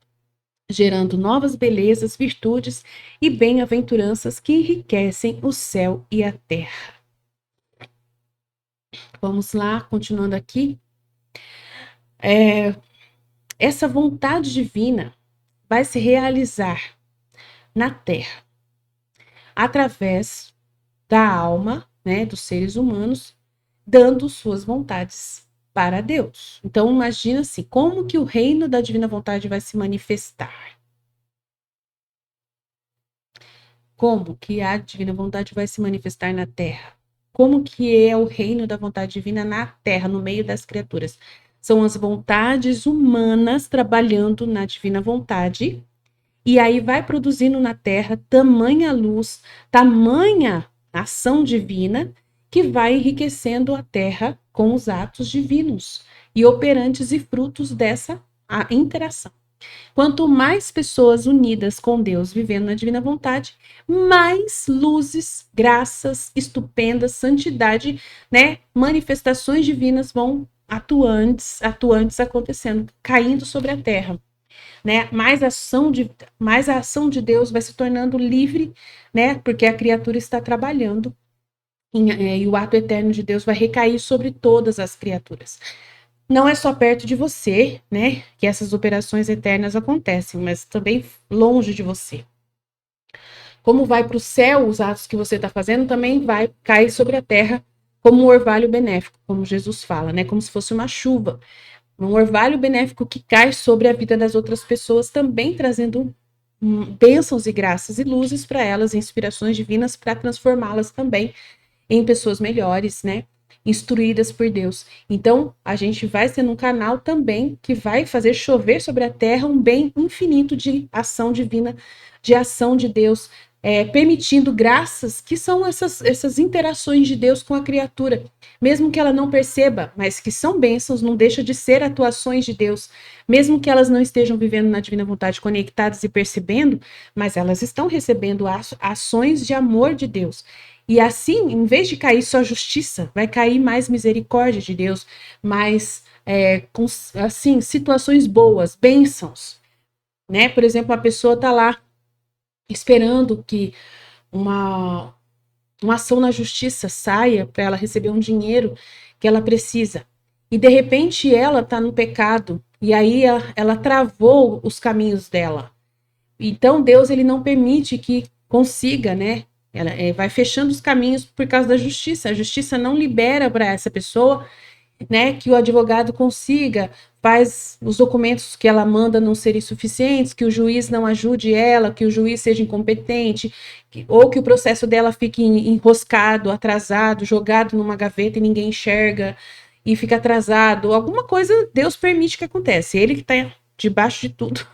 gerando novas belezas, virtudes e bem-aventuranças que enriquecem o céu e a terra. Vamos lá, continuando aqui. Essa vontade divina vai se realizar na terra através da alma, né, dos seres humanos, dando suas vontades para Deus. Então, imagina assim, como que o reino da divina vontade vai se manifestar? Como que a divina vontade vai se manifestar na terra? Como que é o reino da vontade divina na terra, no meio das criaturas? São as vontades humanas trabalhando na divina vontade, e aí vai produzindo na terra tamanha luz, tamanha ação divina, que vai enriquecendo a terra com os atos divinos e operantes e frutos dessa interação. Quanto mais pessoas unidas com Deus, vivendo na divina vontade, mais luzes, graças, estupendas, santidade, né, manifestações divinas vão atuantes acontecendo, caindo sobre a terra. né? Mais a ação de Deus vai se tornando livre, né? Porque a criatura está trabalhando e o ato eterno de Deus vai recair sobre todas as criaturas. Não é só perto de você, né, que essas operações eternas acontecem, mas também longe de você. Como vai para o céu os atos que você está fazendo, também vai cair sobre a terra como um orvalho benéfico, como Jesus fala, né, como se fosse uma chuva. Um orvalho benéfico que cai sobre a vida das outras pessoas, também trazendo bênçãos e graças e luzes para elas, inspirações divinas para transformá-las também em pessoas melhores, né? Instruídas por Deus. Então, a gente vai ser um canal também que vai fazer chover sobre a terra um bem infinito de ação divina, de ação de Deus, permitindo graças que são essas interações de Deus com a criatura, mesmo que ela não perceba, mas que são bênçãos, não deixa de ser atuações de Deus, mesmo que elas não estejam vivendo na divina vontade, conectadas e percebendo, mas elas estão recebendo ações de amor de Deus. E assim, em vez de cair só justiça, vai cair mais misericórdia de Deus, mais, assim, situações boas, bênçãos, né? Por exemplo, a pessoa está lá esperando que uma ação na justiça saia para ela receber um dinheiro que ela precisa. E de repente ela está no pecado, e aí ela travou os caminhos dela. Então Deus ele não permite que consiga, né? Ela vai fechando os caminhos por causa da justiça. A justiça não libera para essa pessoa, né, que o advogado consiga, faz os documentos que ela manda não serem suficientes, que o juiz não ajude ela, que o juiz seja incompetente, ou que o processo dela fique enroscado, atrasado, jogado numa gaveta e ninguém enxerga e fica atrasado. Alguma coisa Deus permite que aconteça. Ele que está debaixo de tudo.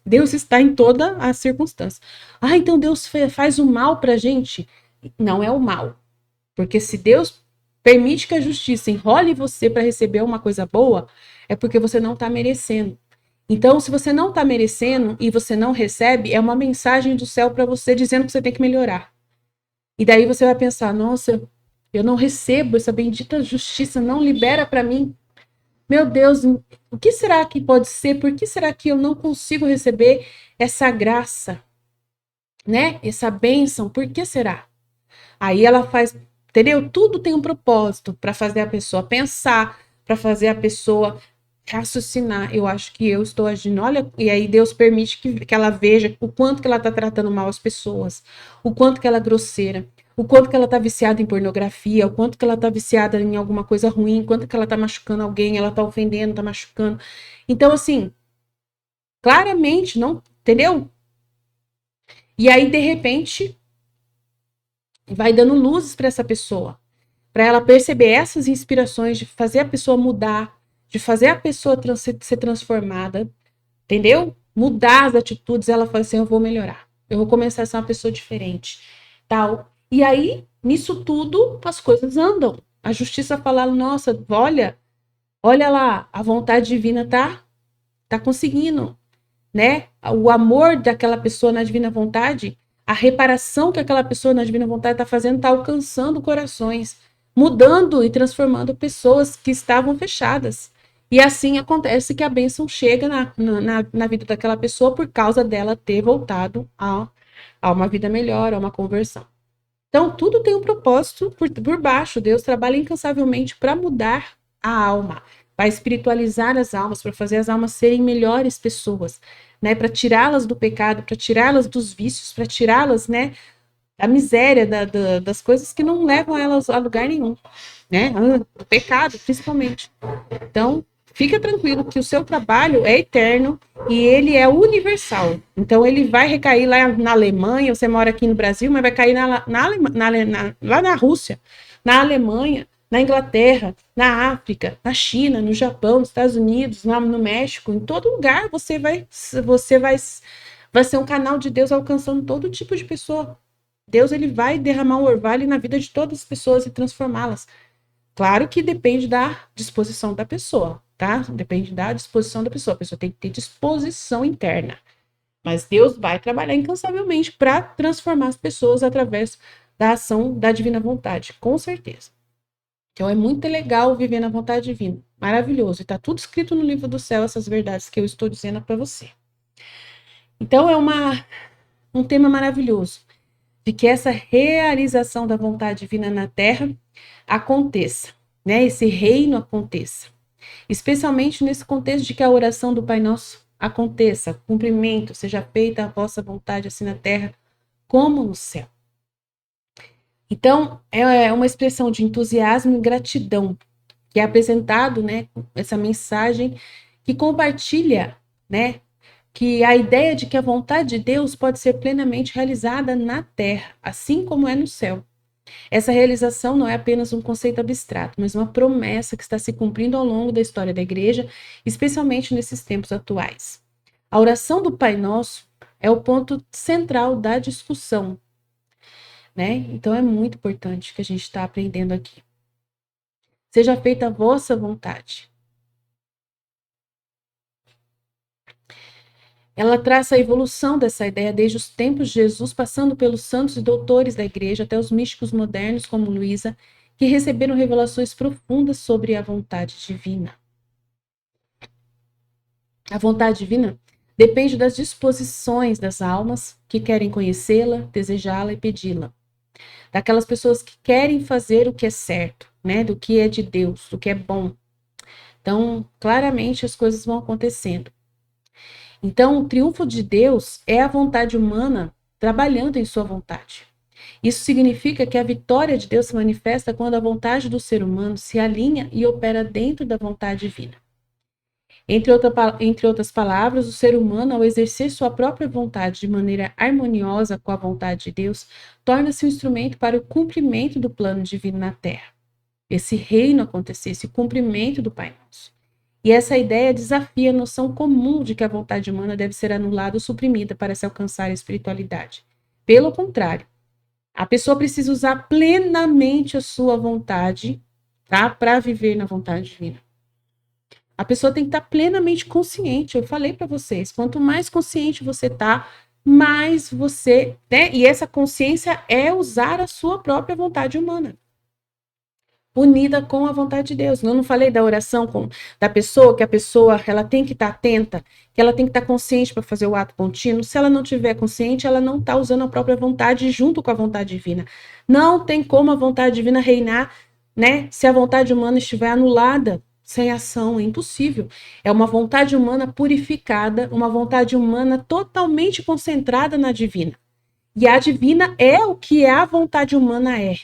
Deus está em toda a circunstância. Ah, então Deus faz o mal para a gente? Não é o mal. Porque se Deus permite que a justiça enrole você para receber uma coisa boa, é porque você não está merecendo. Então, se você não está merecendo e você não recebe, é uma mensagem do céu para você dizendo que você tem que melhorar. E daí você vai pensar: nossa, eu não recebo essa bendita justiça, não libera para mim. Meu Deus, o que será que pode ser? Por que será que eu não consigo receber essa graça, né? Essa bênção? Por que será? Aí ela faz, entendeu? Tudo tem um propósito para fazer a pessoa pensar, para fazer a pessoa raciocinar. Eu acho que eu estou agindo, olha, e aí Deus permite que ela veja o quanto que ela está tratando mal as pessoas, o quanto que ela é grosseira, o quanto que ela está viciada em pornografia, o quanto que ela está viciada em alguma coisa ruim, o quanto que ela está machucando alguém, ela está ofendendo, está machucando. Então, assim, claramente, não, entendeu? E aí, de repente, vai dando luzes para essa pessoa, para ela perceber essas inspirações de fazer a pessoa mudar, de fazer a pessoa ser transformada, entendeu? Mudar as atitudes, ela fala assim: eu vou melhorar, eu vou começar a ser uma pessoa diferente, tal. E aí, nisso tudo, as coisas andam. A justiça fala: nossa, olha lá, a vontade divina tá conseguindo, né? O amor daquela pessoa na divina vontade, a reparação que aquela pessoa na divina vontade está fazendo, está alcançando corações, mudando e transformando pessoas que estavam fechadas. E assim acontece que a bênção chega na vida daquela pessoa por causa dela ter voltado a uma vida melhor, a uma conversão. Então, tudo tem um propósito por baixo. Deus trabalha incansavelmente para mudar a alma, para espiritualizar as almas, para fazer as almas serem melhores pessoas, né? Para tirá-las do pecado, para tirá-las dos vícios, para tirá-las, né, da miséria, das coisas que não levam elas a lugar nenhum, né? Do pecado, principalmente. Então, fica tranquilo que o seu trabalho é eterno e ele é universal. Então, ele vai recair lá na Alemanha, você mora aqui no Brasil, mas vai cair lá na Rússia, na Alemanha, na Inglaterra, na África, na China, no Japão, nos Estados Unidos, no México, em todo lugar vai ser um canal de Deus alcançando todo tipo de pessoa. Deus ele vai derramar um orvalho na vida de todas as pessoas e transformá-las. Claro que depende da disposição da pessoa, tá? Depende da disposição da pessoa. A pessoa tem que ter disposição interna. Mas Deus vai trabalhar incansavelmente para transformar as pessoas através da ação da divina vontade, com certeza. Então é muito legal viver na vontade divina. Maravilhoso. E está tudo escrito no livro do céu, essas verdades que eu estou dizendo para você. Então é um tema maravilhoso, de que essa realização da vontade divina na Terra aconteça, né? Esse reino aconteça. Especialmente nesse contexto de que a oração do Pai Nosso aconteça, cumprimento, seja feita a vossa vontade assim na Terra como no céu. Então, é uma expressão de entusiasmo e gratidão que é apresentado, né, essa mensagem que compartilha, né, que a ideia de que a vontade de Deus pode ser plenamente realizada na terra, assim como é no céu. Essa realização não é apenas um conceito abstrato, mas uma promessa que está se cumprindo ao longo da história da igreja, especialmente nesses tempos atuais. A oração do Pai Nosso é o ponto central da discussão, né? Então é muito importante que a gente está aprendendo aqui. Seja feita a vossa vontade. Ela traça a evolução dessa ideia desde os tempos de Jesus, passando pelos santos e doutores da igreja, até os místicos modernos como Luísa, que receberam revelações profundas sobre a vontade divina. A vontade divina depende das disposições das almas que querem conhecê-la, desejá-la e pedi-la. Daquelas pessoas que querem fazer o que é certo, né? Do que é de Deus, do que é bom. Então, claramente as coisas vão acontecendo. Então, o triunfo de Deus é a vontade humana trabalhando em sua vontade. Isso significa que a vitória de Deus se manifesta quando a vontade do ser humano se alinha e opera dentro da vontade divina. Entre outras palavras, o ser humano, ao exercer sua própria vontade de maneira harmoniosa com a vontade de Deus, torna-se um instrumento para o cumprimento do plano divino na Terra. Esse reino acontecer, esse cumprimento do Pai Nosso. E essa ideia desafia a noção comum de que a vontade humana deve ser anulada ou suprimida para se alcançar a espiritualidade. Pelo contrário, a pessoa precisa usar plenamente a sua vontade, tá, para viver na vontade divina. A pessoa tem que estar plenamente consciente. Eu falei para vocês, quanto mais consciente você tá, mais você, né? E essa consciência é usar a sua própria vontade humana, unida com a vontade de Deus. Eu não falei da oração da pessoa, que a pessoa ela tem que estar atenta, que ela tem que estar consciente para fazer o ato contínuo. Se ela não tiver consciente, ela não está usando a própria vontade junto com a vontade divina. Não tem como a vontade divina reinar, né? Se a vontade humana estiver anulada, sem ação, é impossível. É uma vontade humana purificada, uma vontade humana totalmente concentrada na divina. E a divina é o que a vontade humana é.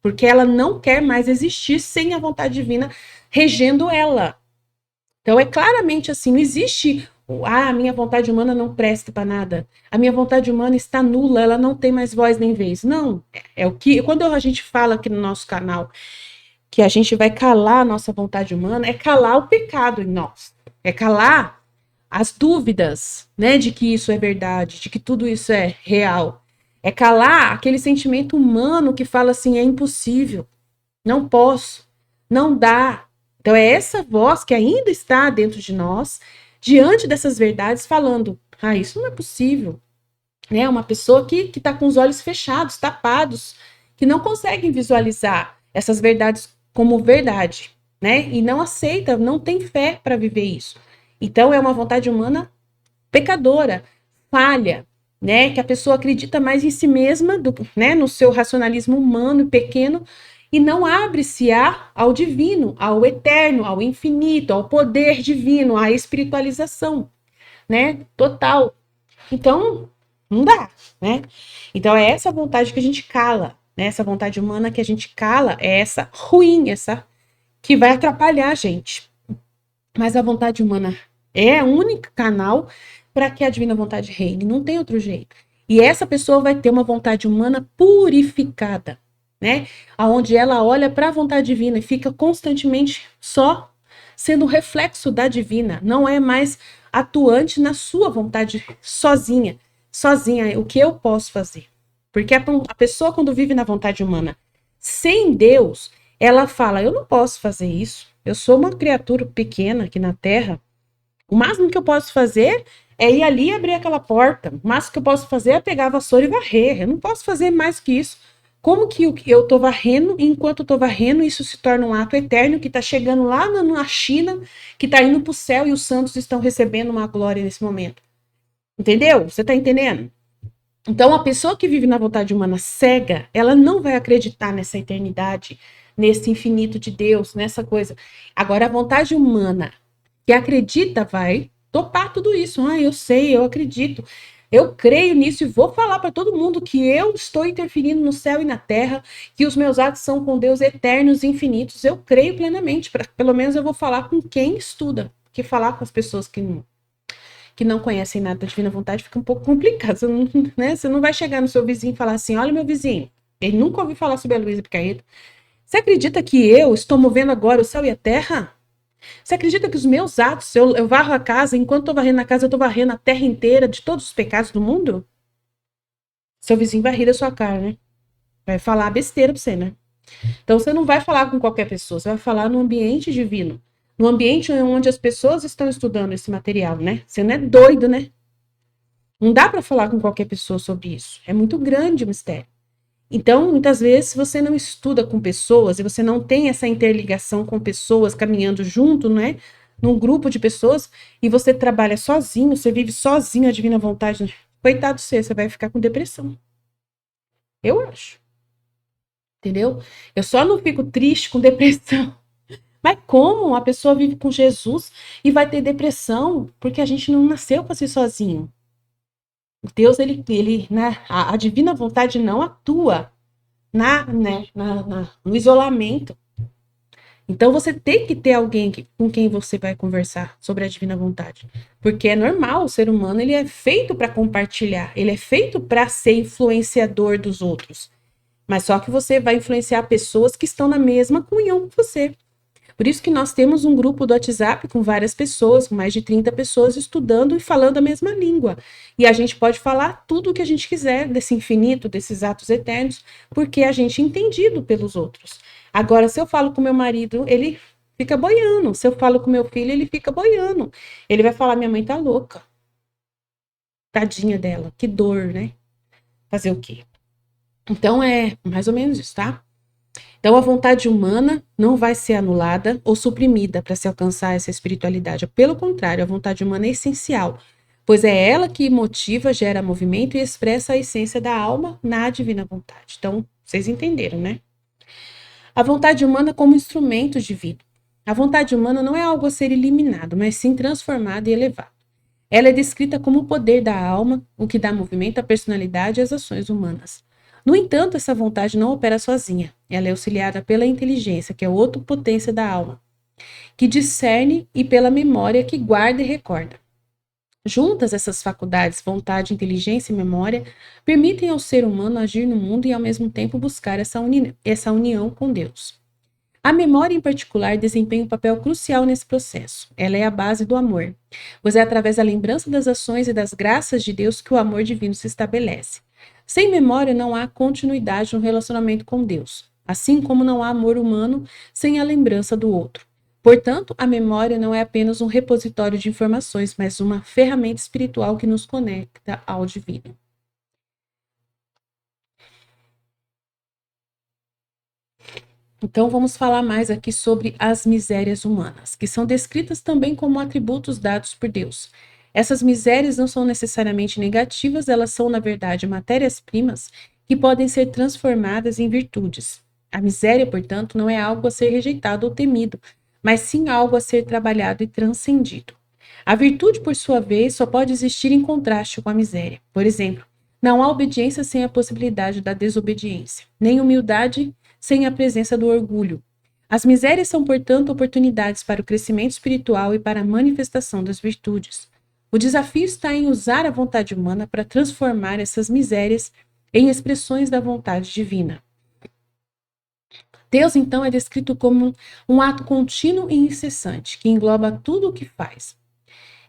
Porque ela não quer mais existir sem a vontade divina regendo ela. Então é claramente assim, não existe a minha vontade humana não presta para nada. A minha vontade humana está nula, ela não tem mais voz nem vez. Não, é o que quando a gente fala aqui no nosso canal que a gente vai calar a nossa vontade humana, é calar o pecado em nós. É calar as dúvidas, né, de que isso é verdade, de que tudo isso é real. É calar aquele sentimento humano que fala assim, é impossível, não posso, não dá. Então é essa voz que ainda está dentro de nós, diante dessas verdades, falando, isso não é possível. Né? Uma pessoa que está com os olhos fechados, tapados, que não conseguem visualizar essas verdades como verdade, né? E não aceita, não tem fé para viver isso. Então é uma vontade humana pecadora, falha, né? Que a pessoa acredita mais em si mesma, né? No seu racionalismo humano e pequeno, e não abre-se ao divino, ao eterno, ao infinito, ao poder divino, à espiritualização, né? Total. Então, não dá, né? Então é essa vontade que a gente cala, né? Essa vontade humana que a gente cala é essa ruim, essa que vai atrapalhar a gente. Mas a vontade humana é o único canal para que a divina vontade reine, não tem outro jeito. E essa pessoa vai ter uma vontade humana purificada, né? Aonde ela olha para a vontade divina e fica constantemente só sendo o reflexo da divina, não é mais atuante na sua vontade sozinha, o que eu posso fazer. Porque a pessoa quando vive na vontade humana sem Deus, ela fala, eu não posso fazer isso, eu sou uma criatura pequena aqui na Terra, o máximo que eu posso fazer é ir ali e abrir aquela porta, o máximo que eu posso fazer é pegar a vassoura e varrer, eu não posso fazer mais que isso. Como que eu estou varrendo, e enquanto eu estou varrendo, isso se torna um ato eterno que está chegando lá na China, que está indo para o céu e os santos estão recebendo uma glória nesse momento. Entendeu? Você está entendendo? Então, a pessoa que vive na vontade humana cega, ela não vai acreditar nessa eternidade, nesse infinito de Deus, nessa coisa. Agora, a vontade humana que acredita vai topar tudo isso. Ah, eu sei, eu acredito. Eu creio nisso e vou falar para todo mundo que eu estou interferindo no céu e na terra, que os meus atos são com Deus eternos e infinitos. Eu creio plenamente. Pelo menos eu vou falar com quem estuda, porque falar com as pessoas que não conhecem nada da divina vontade fica um pouco complicado. Você não, né? Você não vai chegar no seu vizinho e falar assim: olha, meu vizinho, ele nunca ouviu falar sobre a Luísa Picareta. Você acredita que eu estou movendo agora o céu e a terra? Você acredita que os meus atos, eu varro a casa, enquanto estou varrendo a casa, eu estou varrendo a terra inteira de todos os pecados do mundo? Seu vizinho vai rir da sua cara, né? Vai falar besteira pra você, né? Então você não vai falar com qualquer pessoa, você vai falar no ambiente divino. No ambiente onde as pessoas estão estudando esse material, né? Você não é doido, né? Não dá para falar com qualquer pessoa sobre isso. É muito grande o mistério. Então, muitas vezes, se você não estuda com pessoas e você não tem essa interligação com pessoas caminhando junto, né? Num grupo de pessoas, e você trabalha sozinho, você vive sozinho a divina vontade, coitado você vai ficar com depressão. Eu acho. Entendeu? Eu só não fico triste com depressão. Mas como a pessoa vive com Jesus e vai ter depressão? Porque a gente não nasceu para ser sozinho. Deus, né, a divina vontade não atua no isolamento. Então você tem que ter alguém com quem você vai conversar sobre a divina vontade. Porque é normal, o ser humano ele é feito para compartilhar, ele é feito para ser influenciador dos outros. Mas só que você vai influenciar pessoas que estão na mesma comunhão que você. Por isso que nós temos um grupo do WhatsApp com várias pessoas, com mais de 30 pessoas estudando e falando a mesma língua. E a gente pode falar tudo o que a gente quiser desse infinito, desses atos eternos, porque a gente é entendido pelos outros. Agora, se eu falo com meu marido, ele fica boiando. Se eu falo com meu filho, ele fica boiando. Ele vai falar: minha mãe tá louca. Tadinha dela, que dor, né? Fazer o quê? Então é mais ou menos isso, tá? Então, a vontade humana não vai ser anulada ou suprimida para se alcançar essa espiritualidade. Pelo contrário, a vontade humana é essencial, pois é ela que motiva, gera movimento e expressa a essência da alma na divina vontade. Então, vocês entenderam, né? A vontade humana como instrumento divino. A vontade humana não é algo a ser eliminado, mas sim transformado e elevado. Ela é descrita como o poder da alma, o que dá movimento à personalidade e às ações humanas. No entanto, essa vontade não opera sozinha. Ela é auxiliada pela inteligência, que é outra potência da alma, que discerne, e pela memória, que guarda e recorda. Juntas, essas faculdades, vontade, inteligência e memória, permitem ao ser humano agir no mundo e, ao mesmo tempo, buscar essa união com Deus. A memória, em particular, desempenha um papel crucial nesse processo. Ela é a base do amor, pois é através da lembrança das ações e das graças de Deus que o amor divino se estabelece. Sem memória, não há continuidade no relacionamento com Deus, assim como não há amor humano sem a lembrança do outro. Portanto, a memória não é apenas um repositório de informações, mas uma ferramenta espiritual que nos conecta ao divino. Então, vamos falar mais aqui sobre as misérias humanas, que são descritas também como atributos dados por Deus. Essas misérias não são necessariamente negativas, elas são, na verdade, matérias-primas que podem ser transformadas em virtudes. A miséria, portanto, não é algo a ser rejeitado ou temido, mas sim algo a ser trabalhado e transcendido. A virtude, por sua vez, só pode existir em contraste com a miséria. Por exemplo, não há obediência sem a possibilidade da desobediência, nem humildade sem a presença do orgulho. As misérias são, portanto, oportunidades para o crescimento espiritual e para a manifestação das virtudes. O desafio está em usar a vontade humana para transformar essas misérias em expressões da vontade divina. Deus, então, é descrito como um ato contínuo e incessante, que engloba tudo o que faz,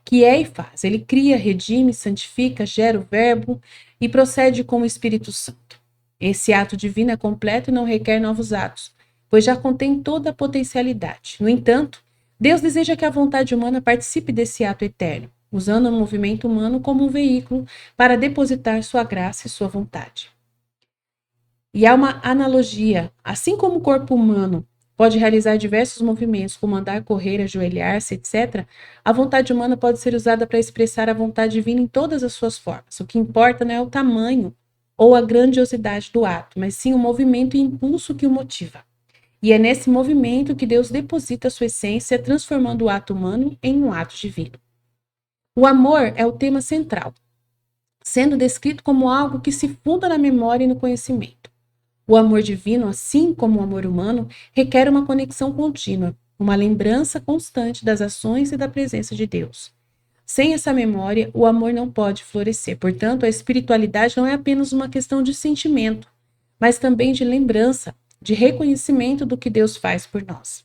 que é e faz. Ele cria, redime, santifica, gera o verbo e procede com o Espírito Santo. Esse ato divino é completo e não requer novos atos, pois já contém toda a potencialidade. No entanto, Deus deseja que a vontade humana participe desse ato eterno, usando o movimento humano como um veículo para depositar sua graça e sua vontade. E há uma analogia. Assim como o corpo humano pode realizar diversos movimentos, como andar, correr, ajoelhar-se, etc., a vontade humana pode ser usada para expressar a vontade divina em todas as suas formas. O que importa não é o tamanho ou a grandiosidade do ato, mas sim o movimento e impulso que o motiva. E é nesse movimento que Deus deposita a sua essência, transformando o ato humano em um ato divino. O amor é o tema central, sendo descrito como algo que se funda na memória e no conhecimento. O amor divino, assim como o amor humano, requer uma conexão contínua, uma lembrança constante das ações e da presença de Deus. Sem essa memória, o amor não pode florescer. Portanto, a espiritualidade não é apenas uma questão de sentimento, mas também de lembrança, de reconhecimento do que Deus faz por nós.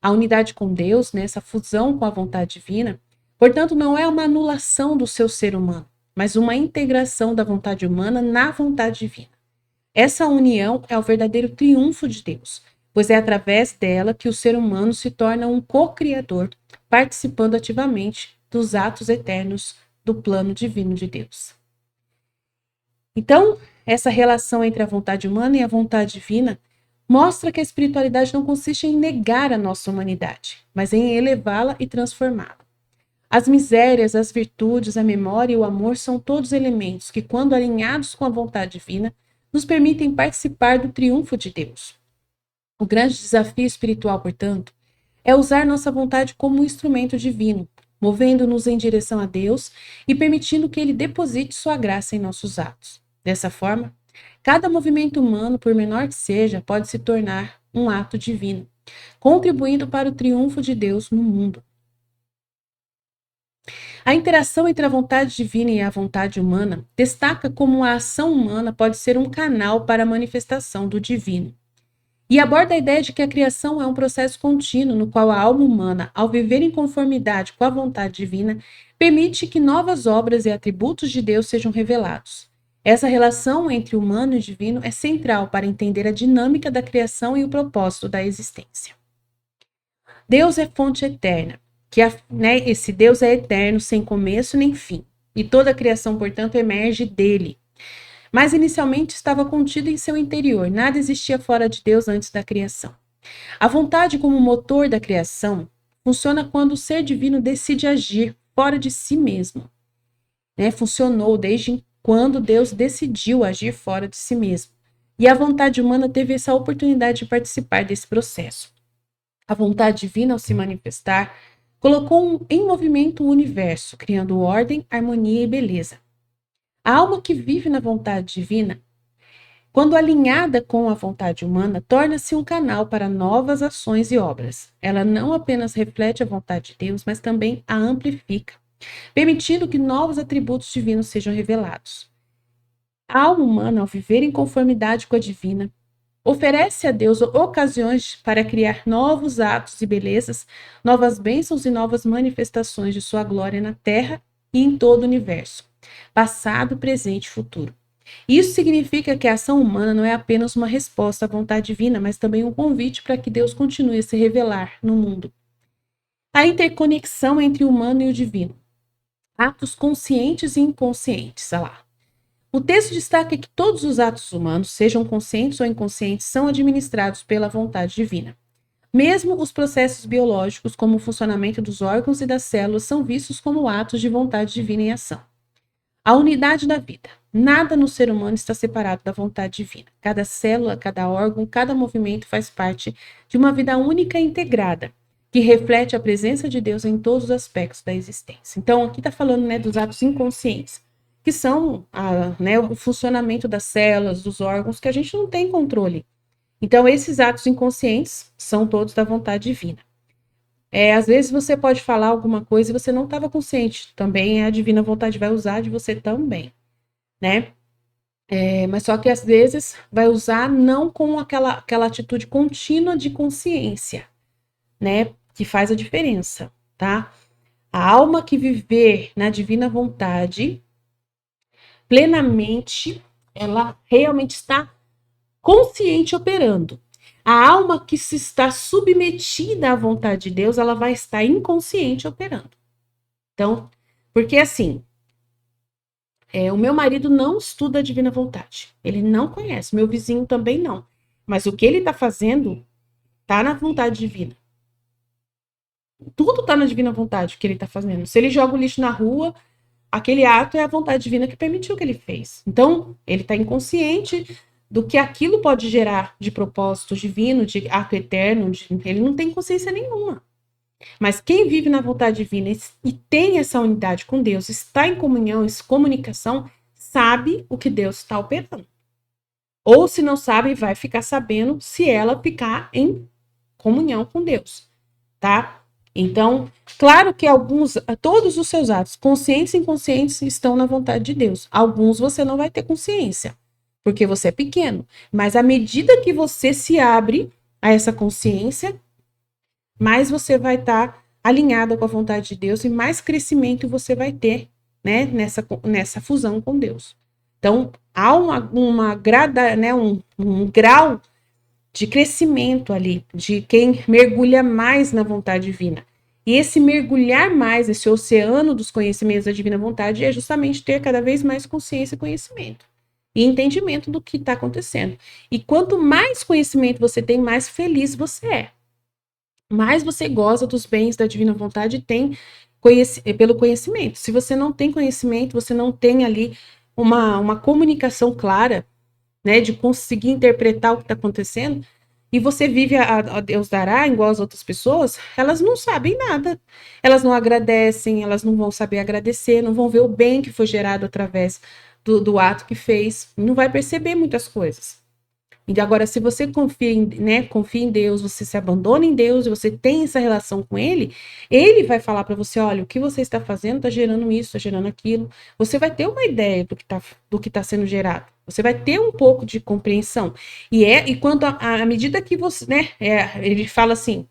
A unidade com Deus, nessa fusão com a vontade divina, portanto, não é uma anulação do seu ser humano, mas uma integração da vontade humana na vontade divina. Essa união é o verdadeiro triunfo de Deus, pois é através dela que o ser humano se torna um co-criador, participando ativamente dos atos eternos do plano divino de Deus. Então, essa relação entre a vontade humana e a vontade divina mostra que a espiritualidade não consiste em negar a nossa humanidade, mas em elevá-la e transformá-la. As misérias, as virtudes, a memória e o amor são todos elementos que, quando alinhados com a vontade divina, nos permitem participar do triunfo de Deus. O grande desafio espiritual, portanto, é usar nossa vontade como um instrumento divino, movendo-nos em direção a Deus e permitindo que Ele deposite sua graça em nossos atos. Dessa forma, cada movimento humano, por menor que seja, pode se tornar um ato divino, contribuindo para o triunfo de Deus no mundo. A interação entre a vontade divina e a vontade humana destaca como a ação humana pode ser um canal para a manifestação do divino. E aborda a ideia de que a criação é um processo contínuo no qual a alma humana, ao viver em conformidade com a vontade divina, permite que novas obras e atributos de Deus sejam revelados. Essa relação entre humano e divino é central para entender a dinâmica da criação e o propósito da existência. Deus é fonte eterna. Esse Deus é eterno, sem começo nem fim, e toda a criação, portanto, emerge dele. Mas inicialmente estava contido em seu interior, nada existia fora de Deus antes da criação. A vontade, como motor da criação, funciona quando o ser divino decide agir fora de si mesmo. Funcionou desde quando Deus decidiu agir fora de si mesmo. E a vontade humana teve essa oportunidade de participar desse processo. A vontade divina, ao se manifestar, colocou em movimento o universo, criando ordem, harmonia e beleza. A alma que vive na vontade divina, quando alinhada com a vontade humana, torna-se um canal para novas ações e obras. Ela não apenas reflete a vontade de Deus, mas também a amplifica, permitindo que novos atributos divinos sejam revelados. A alma humana, ao viver em conformidade com a divina, oferece a Deus ocasiões para criar novos atos e belezas, novas bênçãos e novas manifestações de sua glória na Terra e em todo o universo, passado, presente e futuro. Isso significa que a ação humana não é apenas uma resposta à vontade divina, mas também um convite para que Deus continue a se revelar no mundo. A interconexão entre o humano e o divino. Atos conscientes e inconscientes. O texto destaca que todos os atos humanos, sejam conscientes ou inconscientes, são administrados pela vontade divina. Mesmo os processos biológicos, como o funcionamento dos órgãos e das células, são vistos como atos de vontade divina em ação. A unidade da vida. Nada no ser humano está separado da vontade divina. Cada célula, cada órgão, cada movimento faz parte de uma vida única e integrada, que reflete a presença de Deus em todos os aspectos da existência. Então, aqui está falando dos atos inconscientes, que são o funcionamento das células, dos órgãos, que a gente não tem controle. Então, esses atos inconscientes são todos da vontade divina. Às vezes você pode falar alguma coisa e você não estava consciente. Também a divina vontade vai usar de você também, né? Mas só que às vezes vai usar não com aquela atitude contínua de consciência, né? Que faz a diferença, tá? A alma que viver na divina vontade plenamente, ela realmente está consciente operando. A alma que se está submetida à vontade de Deus, ela vai estar inconsciente operando. Então, porque assim, o meu marido não estuda a divina vontade. Ele não conhece. Meu vizinho também não. Mas o que ele está fazendo está na vontade divina. Tudo está na divina vontade que ele está fazendo. Se ele joga o lixo na rua, aquele ato é a vontade divina que permitiu que ele fez. Então, ele está inconsciente do que aquilo pode gerar de propósito divino, de ato eterno. Ele não tem consciência nenhuma. Mas quem vive na vontade divina e tem essa unidade com Deus, está em comunhão, em comunicação, sabe o que Deus está operando. Ou se não sabe, vai ficar sabendo se ela ficar em comunhão com Deus, tá? Então, claro que todos os seus atos, conscientes e inconscientes, estão na vontade de Deus. Alguns você não vai ter consciência, porque você é pequeno. Mas à medida que você se abre a essa consciência, mais você vai estar alinhada com a vontade de Deus e mais crescimento você vai ter, né, nessa fusão com Deus. Então, há um grau de crescimento ali, de quem mergulha mais na vontade divina. E esse mergulhar mais, esse oceano dos conhecimentos da divina vontade, é justamente ter cada vez mais consciência e conhecimento. E entendimento do que está acontecendo. E quanto mais conhecimento você tem, mais feliz você é. Mais você goza dos bens da divina vontade tem pelo conhecimento. Se você não tem conhecimento, você não tem ali uma comunicação clara, né, de conseguir interpretar o que está acontecendo, e você vive a Deus dará, igual as outras pessoas, elas não sabem nada. Elas não agradecem, elas não vão saber agradecer, não vão ver o bem que foi gerado através do ato que fez, não vai perceber muitas coisas. E agora, se você confia em Deus, você se abandona em Deus e você tem essa relação com Ele vai falar para você, olha, o que você está fazendo está gerando isso, está gerando aquilo. Você vai ter uma ideia do que tá sendo gerado. Você vai ter um pouco de compreensão. E quando à medida que você, né, ele fala assim,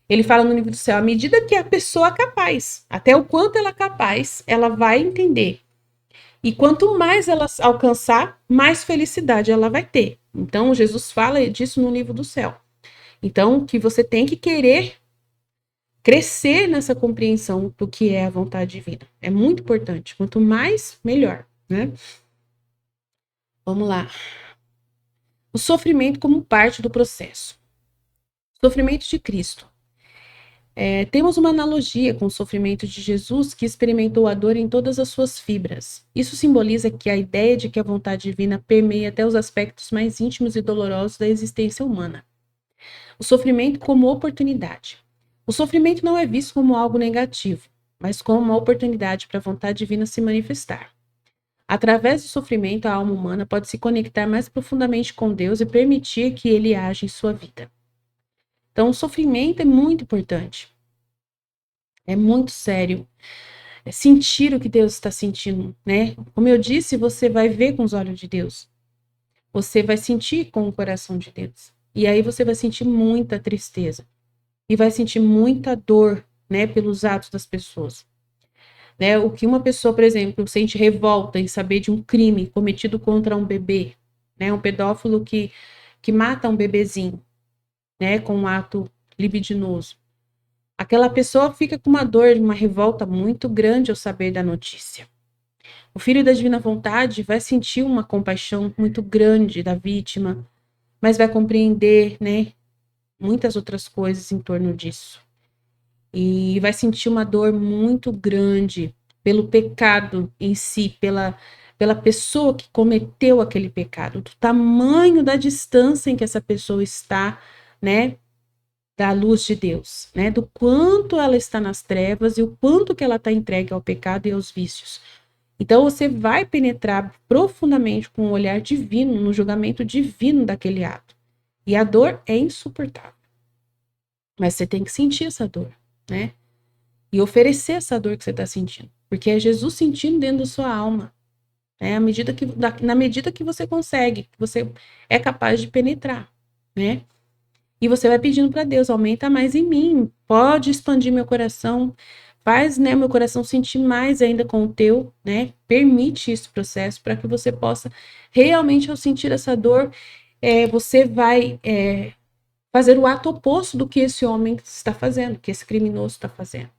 ele fala no livro do céu, à medida que a pessoa é capaz, até o quanto ela é capaz, ela vai entender. E quanto mais ela alcançar, mais felicidade ela vai ter. Então, Jesus fala disso no livro do céu. Então, que você tem que querer crescer nessa compreensão do que é a vontade divina. É muito importante. Quanto mais, melhor, né? Vamos lá. O sofrimento como parte do processo. Sofrimento de Cristo. Temos uma analogia com o sofrimento de Jesus, que experimentou a dor em todas as suas fibras. Isso simboliza que a ideia de que a vontade divina permeia até os aspectos mais íntimos e dolorosos da existência humana. O sofrimento como oportunidade. O sofrimento não é visto como algo negativo, mas como uma oportunidade para a vontade divina se manifestar. Através do sofrimento, a alma humana pode se conectar mais profundamente com Deus e permitir que Ele age em sua vida. Então, o sofrimento é muito importante. É muito sério. É sentir o que Deus está sentindo, né? Como eu disse, você vai ver com os olhos de Deus. Você vai sentir com o coração de Deus. E aí você vai sentir muita tristeza. E vai sentir muita dor, né? Pelos atos das pessoas. Né? O que uma pessoa, por exemplo, sente revolta em saber de um crime cometido contra um bebê, né? Um pedófilo que mata um bebezinho, né, com um ato libidinoso. Aquela pessoa fica com uma dor, uma revolta muito grande ao saber da notícia. O filho da divina vontade vai sentir uma compaixão muito grande da vítima, mas vai compreender, né, muitas outras coisas em torno disso. E vai sentir uma dor muito grande pelo pecado em si, pela pessoa que cometeu aquele pecado, do tamanho da distância em que essa pessoa está, né, da luz de Deus, né? Do quanto ela está nas trevas e o quanto que ela está entregue ao pecado e aos vícios. Então você vai penetrar profundamente com um olhar divino, no julgamento divino daquele ato. E a dor é insuportável. Mas você tem que sentir essa dor, né? E oferecer essa dor que você está sentindo. Porque é Jesus sentindo dentro da sua alma. Né? Na medida que você consegue, que você é capaz de penetrar, né? E você vai pedindo para Deus, aumenta mais em mim, pode expandir meu coração, faz, né, meu coração sentir mais ainda com o teu, né? Permite esse processo para que você possa realmente, ao sentir essa dor, você vai fazer o ato oposto do que esse homem está fazendo, que esse criminoso está fazendo.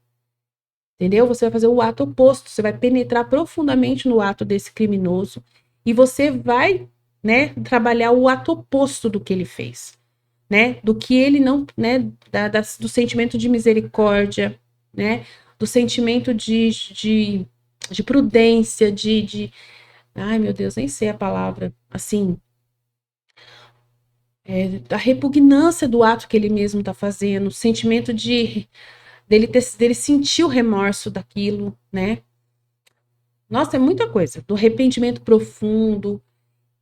entendeu? Você vai fazer o ato oposto, você vai penetrar profundamente no ato desse criminoso e você vai, né, trabalhar o ato oposto do que ele fez, né, do que ele não, né, do sentimento de misericórdia, né, do sentimento de prudência, ai meu Deus, nem sei a palavra, assim, da repugnância do ato que ele mesmo está fazendo, o sentimento dele sentir o remorso daquilo, né? Nossa, é muita coisa. Do arrependimento profundo,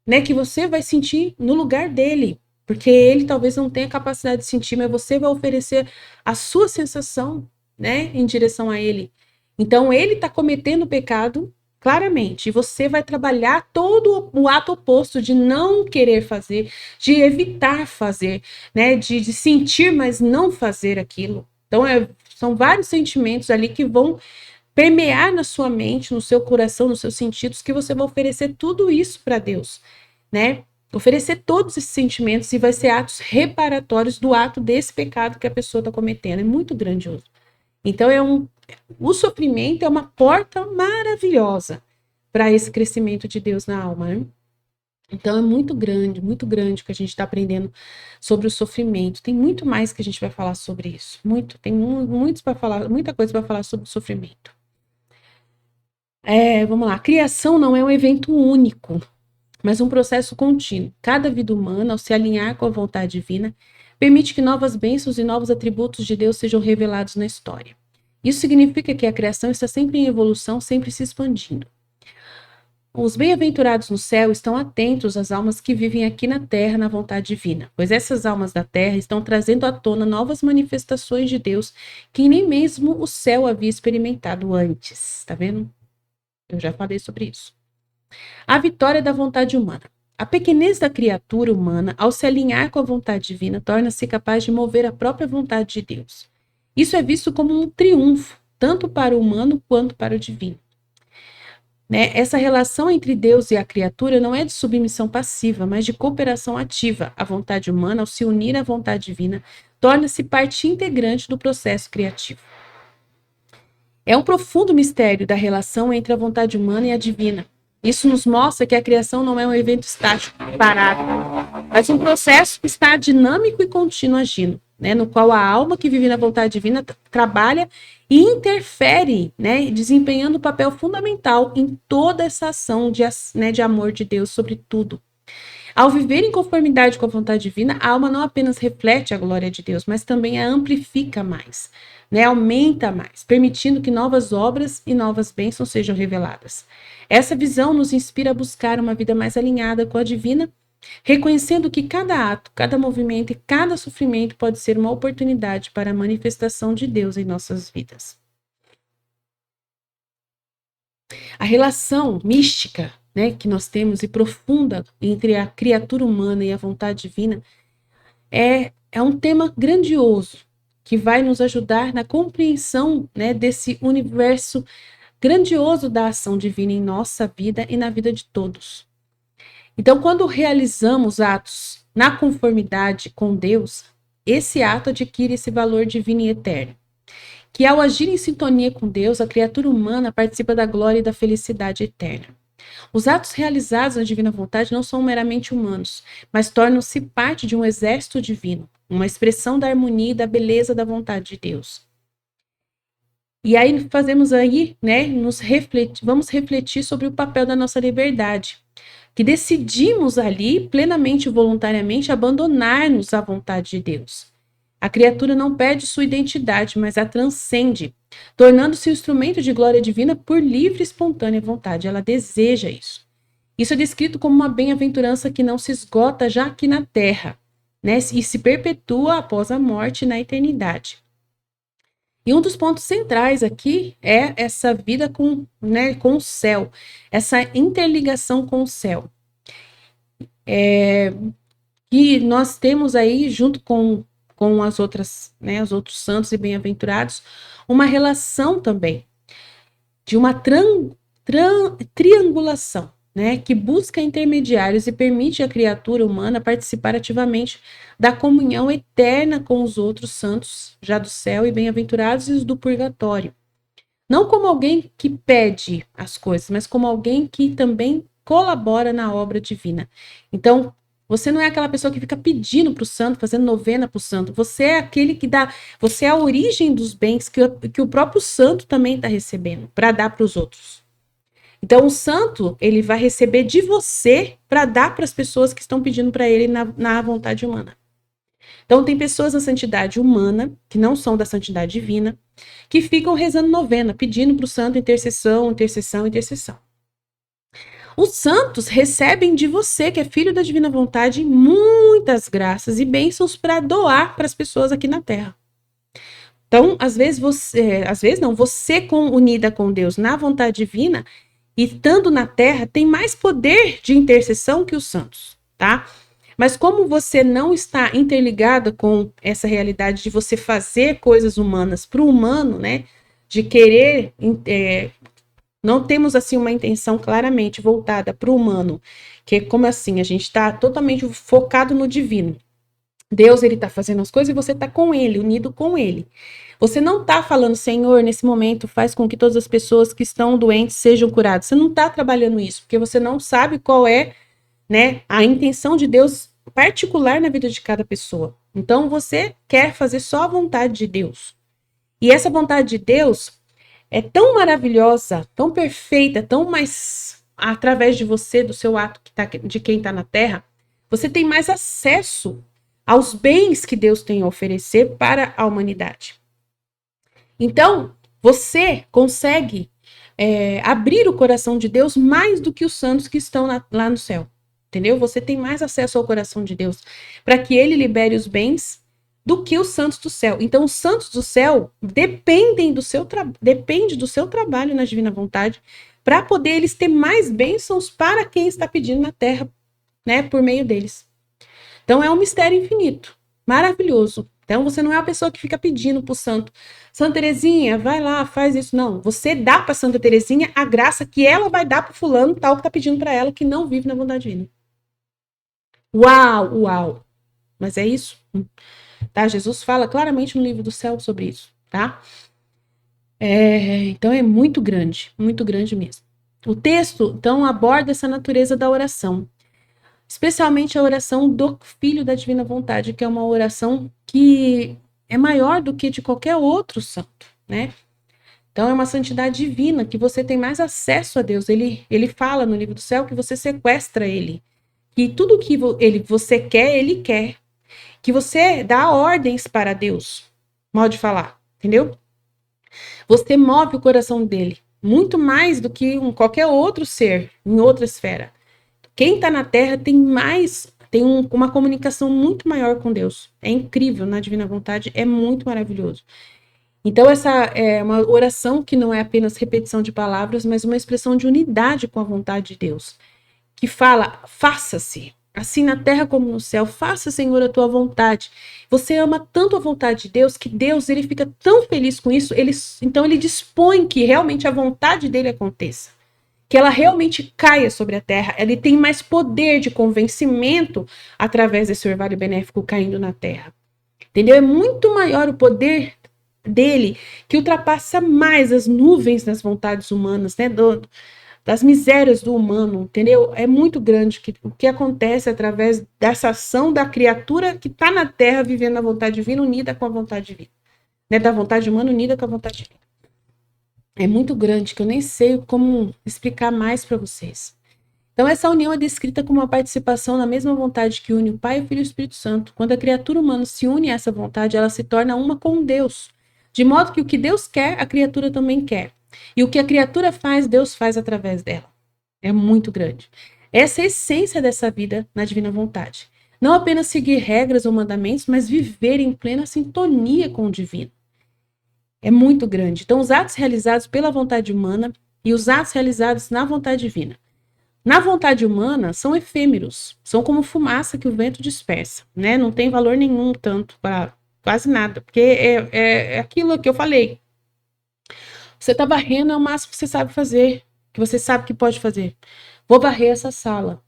né? Que você vai sentir no lugar dele. Porque ele talvez não tenha capacidade de sentir, mas você vai oferecer a sua sensação, né? Em direção a ele. Então, ele está cometendo pecado, claramente. E você vai trabalhar todo o ato oposto de não querer fazer, de evitar fazer, né? De sentir, mas não fazer aquilo. Então, são vários sentimentos ali que vão permear na sua mente, no seu coração, nos seus sentidos, que você vai oferecer tudo isso para Deus, né? Oferecer todos esses sentimentos e vai ser atos reparatórios do ato desse pecado que a pessoa está cometendo. É muito grandioso. Então, o sofrimento é uma porta maravilhosa para esse crescimento de Deus na alma, né? Então, é muito grande o que a gente está aprendendo sobre o sofrimento. Tem muito mais que a gente vai falar sobre isso. Tem muitos para falar, muita coisa para falar sobre o sofrimento. Vamos lá. A criação não é um evento único, mas um processo contínuo. Cada vida humana, ao se alinhar com a vontade divina, permite que novas bênçãos e novos atributos de Deus sejam revelados na história. Isso significa que a criação está sempre em evolução, sempre se expandindo. Os bem-aventurados no céu estão atentos às almas que vivem aqui na terra na vontade divina, pois essas almas da terra estão trazendo à tona novas manifestações de Deus que nem mesmo o céu havia experimentado antes. Tá vendo? Eu já falei sobre isso. A vitória da vontade humana. A pequenez da criatura humana, ao se alinhar com a vontade divina, torna-se capaz de mover a própria vontade de Deus. Isso é visto como um triunfo, tanto para o humano quanto para o divino. Né? Essa relação entre Deus e a criatura não é de submissão passiva, mas de cooperação ativa. A vontade humana, ao se unir à vontade divina, torna-se parte integrante do processo criativo. É um profundo mistério da relação entre a vontade humana e a divina. Isso nos mostra que a criação não é um evento estático, parado, mas um processo que está dinâmico e contínuo agindo, né, no qual a alma que vive na vontade divina trabalha e interfere, né, desempenhando um papel fundamental em toda essa ação de amor de Deus sobre tudo. Ao viver em conformidade com a vontade divina, a alma não apenas reflete a glória de Deus, mas também a amplifica mais, né, aumenta mais, permitindo que novas obras e novas bênçãos sejam reveladas. Essa visão nos inspira a buscar uma vida mais alinhada com a divina, reconhecendo que cada ato, cada movimento e cada sofrimento pode ser uma oportunidade para a manifestação de Deus em nossas vidas. A relação mística, né, que nós temos e profunda entre a criatura humana e a vontade divina é um tema grandioso que vai nos ajudar na compreensão, né, desse universo grandioso da ação divina em nossa vida e na vida de todos. Então, quando realizamos atos na conformidade com Deus, esse ato adquire esse valor divino e eterno, que ao agir em sintonia com Deus, a criatura humana participa da glória e da felicidade eterna. Os atos realizados na divina vontade não são meramente humanos, mas tornam-se parte de um exército divino, uma expressão da harmonia e da beleza da vontade de Deus. E aí fazemos aí, né, vamos refletir sobre o papel da nossa liberdade, que decidimos ali, plenamente e voluntariamente, abandonar-nos à vontade de Deus. A criatura não perde sua identidade, mas a transcende, tornando-se um instrumento de glória divina por livre e espontânea vontade. Ela deseja isso. Isso é descrito como uma bem-aventurança que não se esgota já aqui na terra, né, e se perpetua após a morte na eternidade. E um dos pontos centrais aqui é essa vida com o céu, essa interligação com o céu. E nós temos aí, junto com as outras, né, os outros santos e bem-aventurados, uma relação também de uma triangulação, né, que busca intermediários e permite à criatura humana participar ativamente da comunhão eterna com os outros santos, já do céu e bem-aventurados, e os do purgatório. Não como alguém que pede as coisas, mas como alguém que também colabora na obra divina. Então, você não é aquela pessoa que fica pedindo para o santo, fazendo novena para o santo. Você é aquele que dá, você é a origem dos bens que o próprio santo também está recebendo para dar para os outros. Então, o santo, ele vai receber de você para dar para as pessoas que estão pedindo para ele na vontade humana. Então, tem pessoas na santidade humana, que não são da santidade divina, que ficam rezando novena, pedindo para o santo intercessão, intercessão, intercessão. Os santos recebem de você, que é filho da divina vontade, muitas graças e bênçãos para doar para as pessoas aqui na Terra. Então, às vezes você unida com Deus na vontade divina e estando na Terra tem mais poder de intercessão que os santos, tá? Mas como você não está interligada com essa realidade de você fazer coisas humanas para o humano, né? De querer, não temos assim uma intenção claramente voltada para o humano, que como assim, a gente está totalmente focado no divino. Deus, ele está fazendo as coisas e você está com ele, unido com ele. Você não está falando, Senhor, nesse momento, faz com que todas as pessoas que estão doentes sejam curadas. Você não está trabalhando isso, porque você não sabe qual é, né, a intenção de Deus particular na vida de cada pessoa. Então, você quer fazer só a vontade de Deus. E essa vontade de Deus é tão maravilhosa, tão perfeita, tão mais através de você, do seu ato de quem está na Terra, você tem mais acesso aos bens que Deus tem a oferecer para a humanidade. Então, você consegue abrir o coração de Deus mais do que os santos que estão lá no céu. Entendeu? Você tem mais acesso ao coração de Deus para que ele libere os bens do que os santos do céu. Então, os santos do céu dependem do seu trabalho na divina vontade para poder eles ter mais bênçãos para quem está pedindo na terra, né, por meio deles. Então, é um mistério infinito, maravilhoso. Então, você não é a pessoa que fica pedindo para o santo, Santa Terezinha, vai lá, faz isso. Não, você dá para Santa Terezinha a graça que ela vai dar para o fulano tal que está pedindo para ela, que não vive na vontade divina. Uau, uau. Mas é isso, tá? Jesus fala claramente no livro do céu sobre isso, tá? Então é muito grande mesmo. O texto, então, aborda essa natureza da oração, especialmente a oração do Filho da Divina Vontade, que é uma oração que é maior do que de qualquer outro santo, né? Então é uma santidade divina, que você tem mais acesso a Deus. Ele fala no livro do céu que você sequestra ele, que tudo que você quer, ele quer. Que você dá ordens para Deus, modo de falar, entendeu? Você move o coração dele, muito mais do que qualquer outro ser, em outra esfera. Quem está na Terra tem uma comunicação muito maior com Deus. É incrível, na divina vontade, é muito maravilhoso. Então, essa é uma oração que não é apenas repetição de palavras, mas uma expressão de unidade com a vontade de Deus, que fala, faça-se, assim na terra como no céu, faça, Senhor, a tua vontade. Você ama tanto a vontade de Deus, que Deus ele fica tão feliz com isso, então ele dispõe que realmente a vontade dele aconteça, que ela realmente caia sobre a terra. Ele tem mais poder de convencimento através desse orvalho benéfico caindo na terra. Entendeu? É muito maior o poder dele, que ultrapassa mais as nuvens das vontades humanas, né? Das misérias do humano, entendeu? É muito grande o que acontece através dessa ação da criatura que está na Terra vivendo a vontade divina unida com a vontade divina, né? Da vontade humana unida com a vontade divina. É muito grande, que eu nem sei como explicar mais para vocês. Então, essa união é descrita como uma participação na mesma vontade que une o Pai, o Filho e o Espírito Santo. Quando a criatura humana se une a essa vontade, ela se torna uma com Deus. De modo que o que Deus quer, a criatura também quer. E o que a criatura faz, Deus faz através dela. É muito grande. Essa é a essência dessa vida na divina vontade. Não apenas seguir regras ou mandamentos, mas viver em plena sintonia com o divino. É muito grande. Então, os atos realizados pela vontade humana e os atos realizados na vontade divina. Na vontade humana, são efêmeros, são como fumaça que o vento dispersa, né? Não tem valor nenhum tanto para quase nada, porque é aquilo que eu falei. Você tá varrendo, é o máximo que você sabe fazer, que você sabe que pode fazer. Vou varrer essa sala.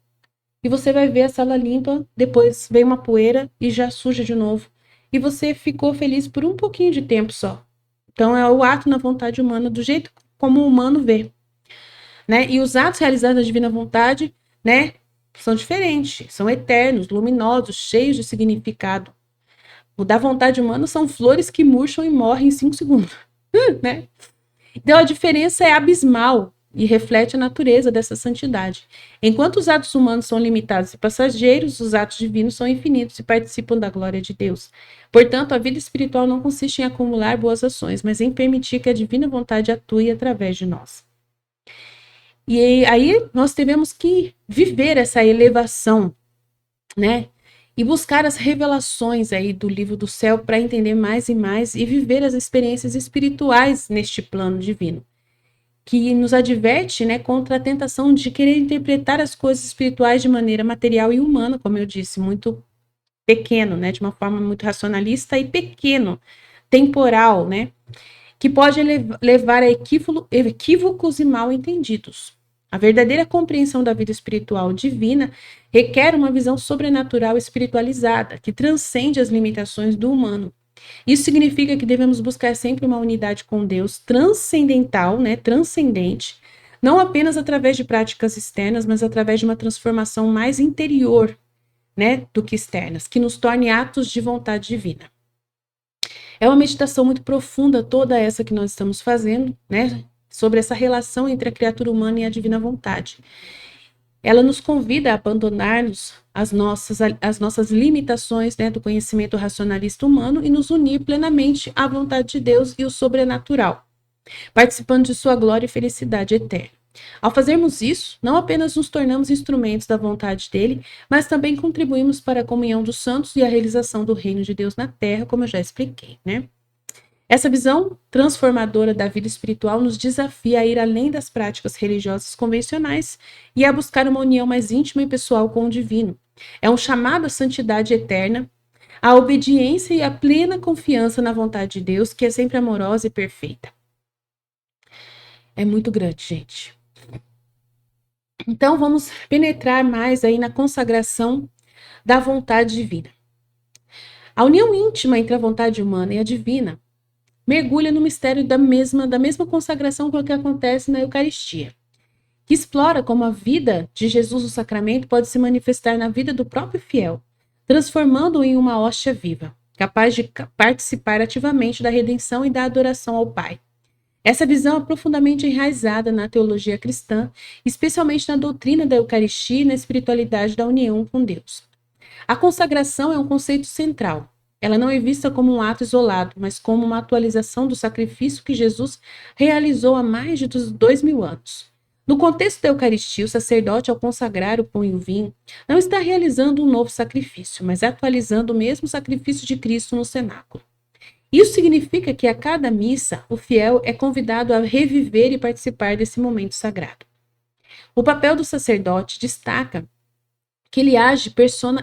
E você vai ver a sala limpa, depois vem uma poeira e já suja de novo. E você ficou feliz por um pouquinho de tempo só. Então, é o ato na vontade humana, do jeito como o humano vê, né? E os atos realizados na divina vontade, né, são diferentes, são eternos, luminosos, cheios de significado. O da vontade humana são flores que murcham e morrem em 5 segundos, né? Então, a diferença é abismal e reflete a natureza dessa santidade. Enquanto os atos humanos são limitados e passageiros, os atos divinos são infinitos e participam da glória de Deus. Portanto, a vida espiritual não consiste em acumular boas ações, mas em permitir que a divina vontade atue através de nós. E aí nós devemos que viver essa elevação, né? E buscar as revelações aí do livro do céu para entender mais e mais e viver as experiências espirituais neste plano divino, que nos adverte, né, contra a tentação de querer interpretar as coisas espirituais de maneira material e humana, como eu disse, muito pequeno, né, de uma forma muito racionalista e pequeno, temporal, né, que pode levar a equívocos e mal entendidos. A verdadeira compreensão da vida espiritual divina requer uma visão sobrenatural espiritualizada, que transcende as limitações do humano. Isso significa que devemos buscar sempre uma unidade com Deus transcendental, né, transcendente, não apenas através de práticas externas, mas através de uma transformação mais interior, né, do que externas, que nos torne atos de vontade divina. É uma meditação muito profunda toda essa que nós estamos fazendo, né, sobre essa relação entre a criatura humana e a divina vontade. Ela nos convida a abandonar-nos as nossas limitações, né, do conhecimento racionalista humano e nos unir plenamente à vontade de Deus e o sobrenatural, participando de sua glória e felicidade eterna. Ao fazermos isso, não apenas nos tornamos instrumentos da vontade dele, mas também contribuímos para a comunhão dos santos e a realização do reino de Deus na terra, como eu já expliquei, né? Essa visão transformadora da vida espiritual nos desafia a ir além das práticas religiosas convencionais e a buscar uma união mais íntima e pessoal com o divino. É um chamado à santidade eterna, à obediência e à plena confiança na vontade de Deus, que é sempre amorosa e perfeita. É muito grande, gente. Então, vamos penetrar mais aí na consagração da vontade divina. A união íntima entre a vontade humana e a divina mergulha no mistério da mesma consagração que acontece na Eucaristia, que explora como a vida de Jesus no sacramento pode se manifestar na vida do próprio fiel, transformando-o em uma hóstia viva, capaz de participar ativamente da redenção e da adoração ao Pai. Essa visão é profundamente enraizada na teologia cristã, especialmente na doutrina da Eucaristia e na espiritualidade da união com Deus. A consagração é um conceito central. Ela não é vista como um ato isolado, mas como uma atualização do sacrifício que Jesus realizou há mais de 2000 anos. No contexto da Eucaristia, o sacerdote, ao consagrar o pão e o vinho, não está realizando um novo sacrifício, mas atualizando o mesmo sacrifício de Cristo no cenáculo. Isso significa que a cada missa, o fiel é convidado a reviver e participar desse momento sagrado. O papel do sacerdote destaca que ele age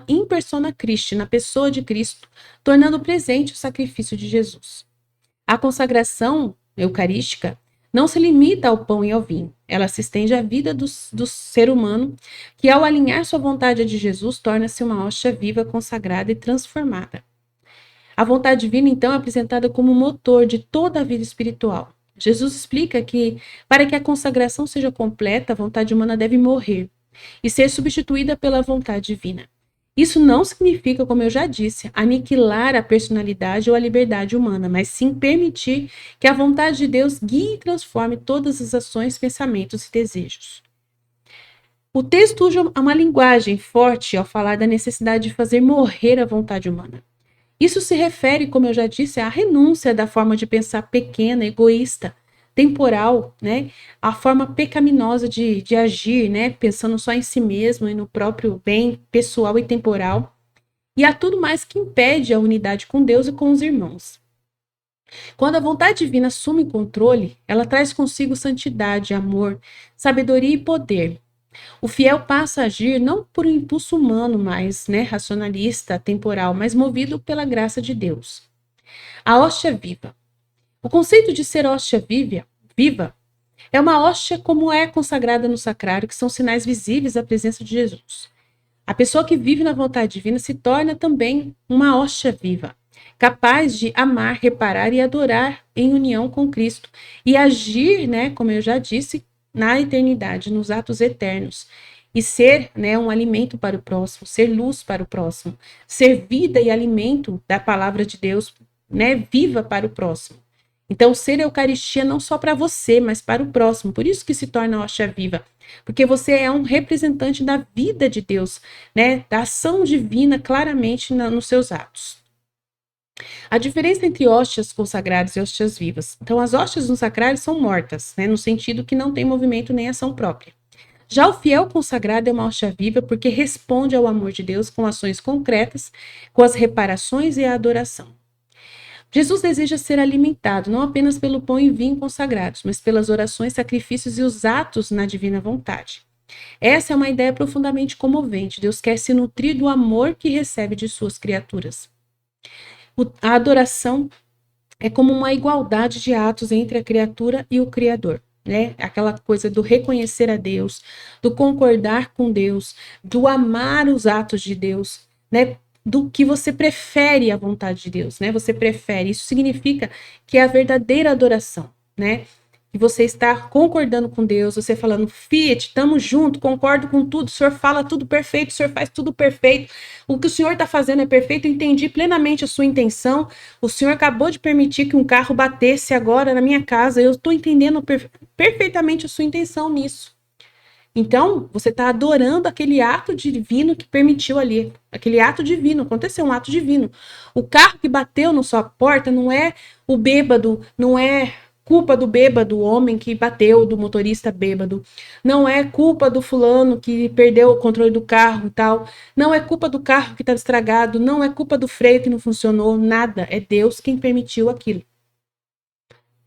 in persona Christi, na pessoa de Cristo, tornando presente o sacrifício de Jesus. A consagração eucarística não se limita ao pão e ao vinho. Ela se estende à vida do ser humano, que ao alinhar sua vontade à de Jesus, torna-se uma hóstia viva, consagrada e transformada. A vontade divina, então, é apresentada como o motor de toda a vida espiritual. Jesus explica que, para que a consagração seja completa, a vontade humana deve morrer e ser substituída pela vontade divina. Isso não significa, como eu já disse, aniquilar a personalidade ou a liberdade humana, mas sim permitir que a vontade de Deus guie e transforme todas as ações, pensamentos e desejos. O texto usa uma linguagem forte ao falar da necessidade de fazer morrer a vontade humana. Isso se refere, como eu já disse, à renúncia da forma de pensar pequena, egoísta, temporal, né? A forma pecaminosa de agir, né? Pensando só em si mesmo e no próprio bem pessoal e temporal. E há tudo mais que impede a unidade com Deus e com os irmãos. Quando a vontade divina assume o controle, ela traz consigo santidade, amor, sabedoria e poder. O fiel passa a agir não por um impulso humano mais, né, racionalista, temporal, mas movido pela graça de Deus. A hóstia viva. O conceito de ser hóstia viva é uma hóstia como é consagrada no sacrário, que são sinais visíveis da presença de Jesus. A pessoa que vive na vontade divina se torna também uma hóstia viva. capaz de amar, reparar e adorar em união com Cristo e agir, né, como eu já disse, na eternidade, nos atos eternos. E ser, né, um alimento para o próximo, ser luz para o próximo, ser vida e alimento da palavra de Deus, né, viva para o próximo. Então, ser Eucaristia não só para você, mas para o próximo. Por isso que se torna hóstia viva. Porque você é um representante da vida de Deus, né, da ação divina claramente nos seus atos. A diferença entre hóstias consagradas e hóstias vivas. Então, as hóstias no sacrário são mortas, né, no sentido que não tem movimento nem ação própria. Já o fiel consagrado é uma hóstia viva porque responde ao amor de Deus com ações concretas, com as reparações e a adoração. Jesus deseja ser alimentado não apenas pelo pão e vinho consagrados, mas pelas orações, sacrifícios e os atos na divina vontade. Essa é uma ideia profundamente comovente. Deus quer se nutrir do amor que recebe de suas criaturas. A adoração é como uma igualdade de atos entre a criatura e o Criador, né? Aquela coisa do reconhecer a Deus, do concordar com Deus, do amar os atos de Deus, né? Do que você prefere a vontade de Deus, né? Você prefere. Isso significa que é a verdadeira adoração, né? Que você está concordando com Deus, você falando, Fiat, estamos junto, concordo com tudo, o Senhor fala tudo perfeito, o Senhor faz tudo perfeito, o que o Senhor está fazendo é perfeito, eu entendi plenamente a sua intenção, o Senhor acabou de permitir que um carro batesse agora na minha casa, eu estou entendendo perfeitamente a sua intenção nisso. Então, você está adorando aquele ato divino que permitiu ali, aquele ato divino, aconteceu um ato divino. O carro que bateu na sua porta não é o bêbado, não é culpa do bêbado, o homem que bateu, do motorista bêbado, não é culpa do fulano que perdeu o controle do carro e tal, não é culpa do carro que estava estragado, não é culpa do freio que não funcionou, nada, é Deus quem permitiu aquilo.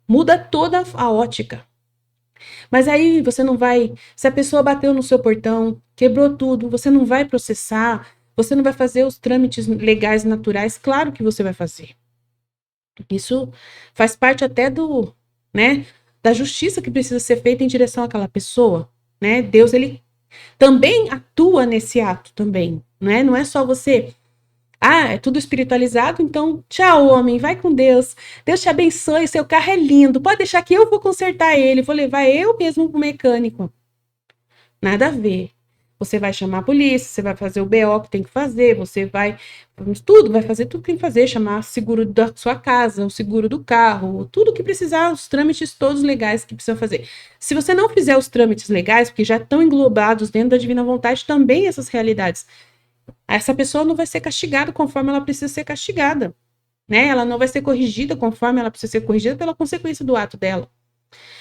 Muda toda a ótica. Mas aí você não vai, se a pessoa bateu no seu portão, quebrou tudo, você não vai processar, você não vai fazer os trâmites legais naturais, claro que você vai fazer. Isso faz parte até do, né, da justiça que precisa ser feita em direção àquela pessoa, né? Deus, ele também atua nesse ato também, né? Não é só você, é tudo espiritualizado, então tchau, homem, vai com Deus. Deus te abençoe, seu carro é lindo. Pode deixar que eu vou consertar ele, vou levar eu mesmo pro mecânico. Nada a ver. Você vai chamar a polícia, você vai fazer o BO que tem que fazer, você vai fazer tudo que tem que fazer, chamar o seguro da sua casa, o seguro do carro, tudo que precisar, os trâmites todos legais que precisa fazer. Se você não fizer os trâmites legais, porque já estão englobados dentro da divina vontade também essas realidades, essa pessoa não vai ser castigada conforme ela precisa ser castigada, né? Ela não vai ser corrigida conforme ela precisa ser corrigida pela consequência do ato dela.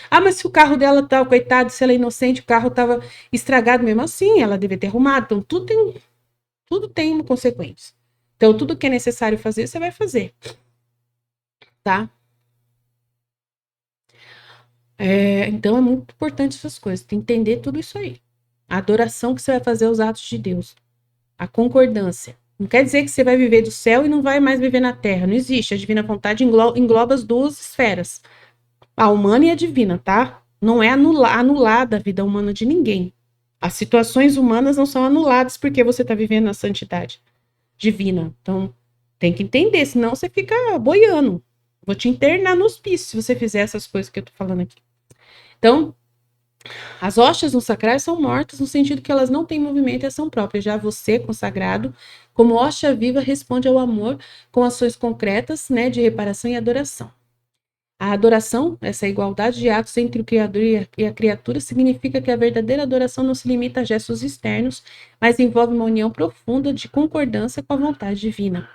Mas se o carro dela tá, coitado, se ela é inocente, o carro estava estragado mesmo assim, ela deve ter arrumado. Então, tudo tem uma consequência. Então, tudo que é necessário fazer, você vai fazer. Tá? Então, é muito importante essas coisas. Tem que entender tudo isso aí. A adoração que você vai fazer aos atos de Deus. A concordância. Não quer dizer que você vai viver do céu e não vai mais viver na terra. Não existe. A divina vontade engloba as duas esferas. A humana e a divina, tá? Não é anulada a vida humana de ninguém. As situações humanas não são anuladas porque você está vivendo na santidade divina. Então, tem que entender, senão você fica boiando. Vou te internar no hospício se você fizer essas coisas que eu tô falando aqui. Então, as hóstias no sacrário são mortas no sentido que elas não têm movimento e ação própria. Já você, consagrado, como hóstia viva, responde ao amor com ações concretas, né, de reparação e adoração. A adoração, essa igualdade de atos entre o Criador e a criatura, significa que a verdadeira adoração não se limita a gestos externos, mas envolve uma união profunda de concordância com a vontade divina.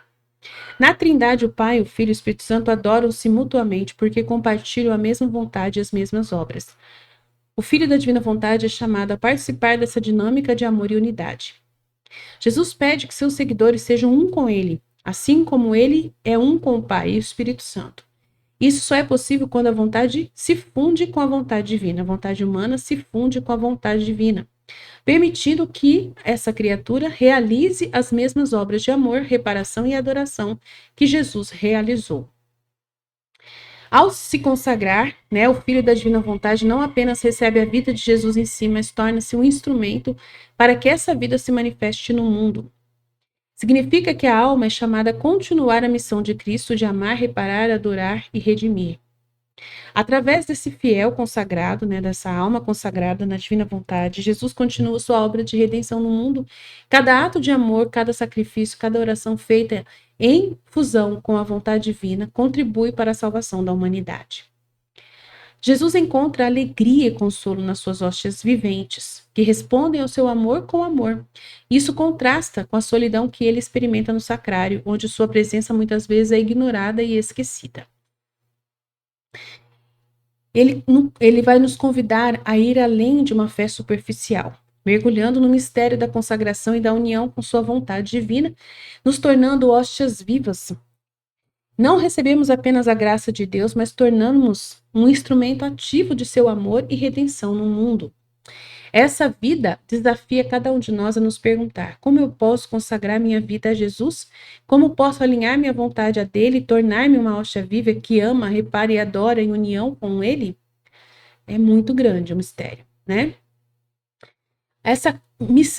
Na Trindade, o Pai, o Filho e o Espírito Santo adoram-se mutuamente porque compartilham a mesma vontade e as mesmas obras. O Filho da Divina Vontade é chamado a participar dessa dinâmica de amor e unidade. Jesus pede que seus seguidores sejam um com ele, assim como ele é um com o Pai e o Espírito Santo. Isso só é possível quando a vontade se funde com a vontade divina. A vontade humana se funde com a vontade divina, permitindo que essa criatura realize as mesmas obras de amor, reparação e adoração que Jesus realizou. Ao se consagrar, né, o Filho da Divina Vontade não apenas recebe a vida de Jesus em si, mas torna-se um instrumento para que essa vida se manifeste no mundo. Significa que a alma é chamada a continuar a missão de Cristo de amar, reparar, adorar e redimir. Através desse fiel consagrado, dessa alma consagrada na divina vontade, Jesus continua sua obra de redenção no mundo. Cada ato de amor, cada sacrifício, cada oração feita em fusão com a vontade divina contribui para a salvação da humanidade. Jesus encontra alegria e consolo nas suas hóstias viventes, que respondem ao seu amor com amor. Isso contrasta com a solidão que ele experimenta no sacrário, onde sua presença muitas vezes é ignorada e esquecida. Ele vai nos convidar a ir além de uma fé superficial, mergulhando no mistério da consagração e da união com sua vontade divina, nos tornando hóstias vivas. Não recebemos apenas a graça de Deus, mas tornamos-nos um instrumento ativo de seu amor e redenção no mundo. Essa vida desafia cada um de nós a nos perguntar: como eu posso consagrar minha vida a Jesus? Como posso alinhar minha vontade a dele e tornar-me uma hóstia viva que ama, repara e adora em união com ele? É muito grande o mistério, né? Essa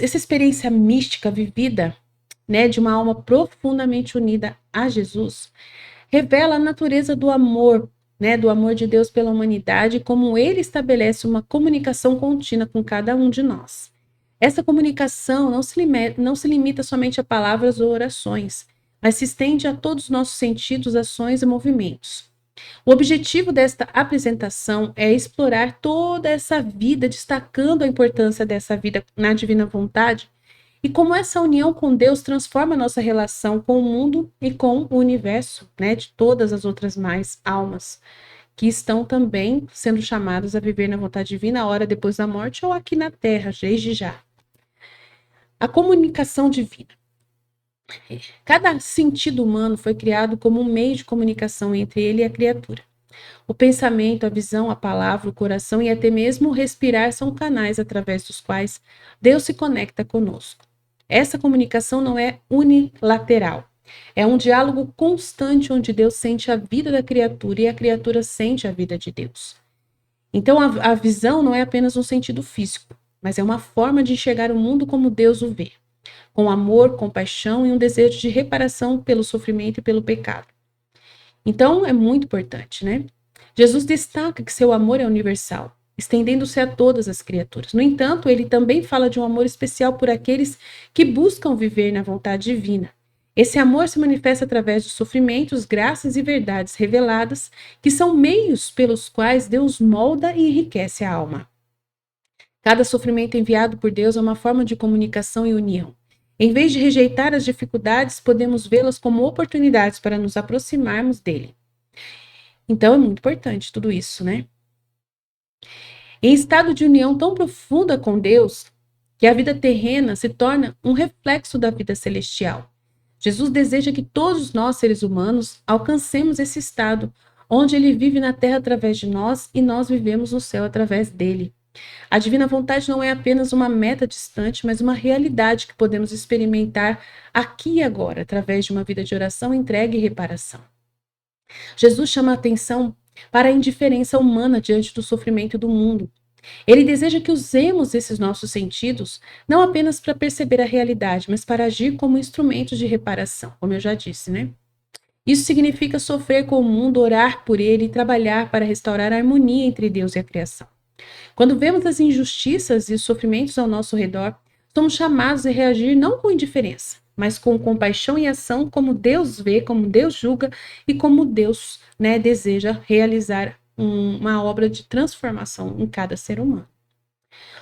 experiência mística vivida, de uma alma profundamente unida a Jesus, revela a natureza do amor, do amor de Deus pela humanidade e como ele estabelece uma comunicação contínua com cada um de nós. Essa comunicação não se limita somente a palavras ou orações, mas se estende a todos os nossos sentidos, ações e movimentos. O objetivo desta apresentação é explorar toda essa vida, destacando a importância dessa vida na divina vontade e como essa união com Deus transforma a nossa relação com o mundo e com o universo, de todas as outras mais almas, que estão também sendo chamadas a viver na vontade divina a hora depois da morte ou aqui na Terra, desde já. A comunicação divina. Cada sentido humano foi criado como um meio de comunicação entre ele e a criatura. O pensamento, a visão, a palavra, o coração e até mesmo o respirar são canais através dos quais Deus se conecta conosco. Essa comunicação não é unilateral. É um diálogo constante onde Deus sente a vida da criatura e a criatura sente a vida de Deus. Então a visão não é apenas um sentido físico, mas é uma forma de enxergar o mundo como Deus o vê, com amor, compaixão e um desejo de reparação pelo sofrimento e pelo pecado. Então é muito importante, Jesus destaca que seu amor é universal, estendendo-se a todas as criaturas. No entanto, ele também fala de um amor especial por aqueles que buscam viver na vontade divina. Esse amor se manifesta através de sofrimentos, graças e verdades reveladas, que são meios pelos quais Deus molda e enriquece a alma. Cada sofrimento enviado por Deus é uma forma de comunicação e união. Em vez de rejeitar as dificuldades, podemos vê-las como oportunidades para nos aproximarmos dele. Então é muito importante tudo isso, Em estado de união tão profunda com Deus, que a vida terrena se torna um reflexo da vida celestial. Jesus deseja que todos nós, seres humanos, alcancemos esse estado, onde ele vive na terra através de nós e nós vivemos no céu através dele. A divina vontade não é apenas uma meta distante, mas uma realidade que podemos experimentar aqui e agora, através de uma vida de oração, entrega e reparação. Jesus chama a atenção para a indiferença humana diante do sofrimento do mundo. Ele deseja que usemos esses nossos sentidos não apenas para perceber a realidade, mas para agir como instrumentos de reparação, como eu já disse, Isso significa sofrer com o mundo, orar por ele e trabalhar para restaurar a harmonia entre Deus e a criação. Quando vemos as injustiças e os sofrimentos ao nosso redor, somos chamados a reagir não com indiferença, mas com compaixão e ação, como Deus vê, como Deus julga e como Deus deseja realizar uma obra de transformação em cada ser humano.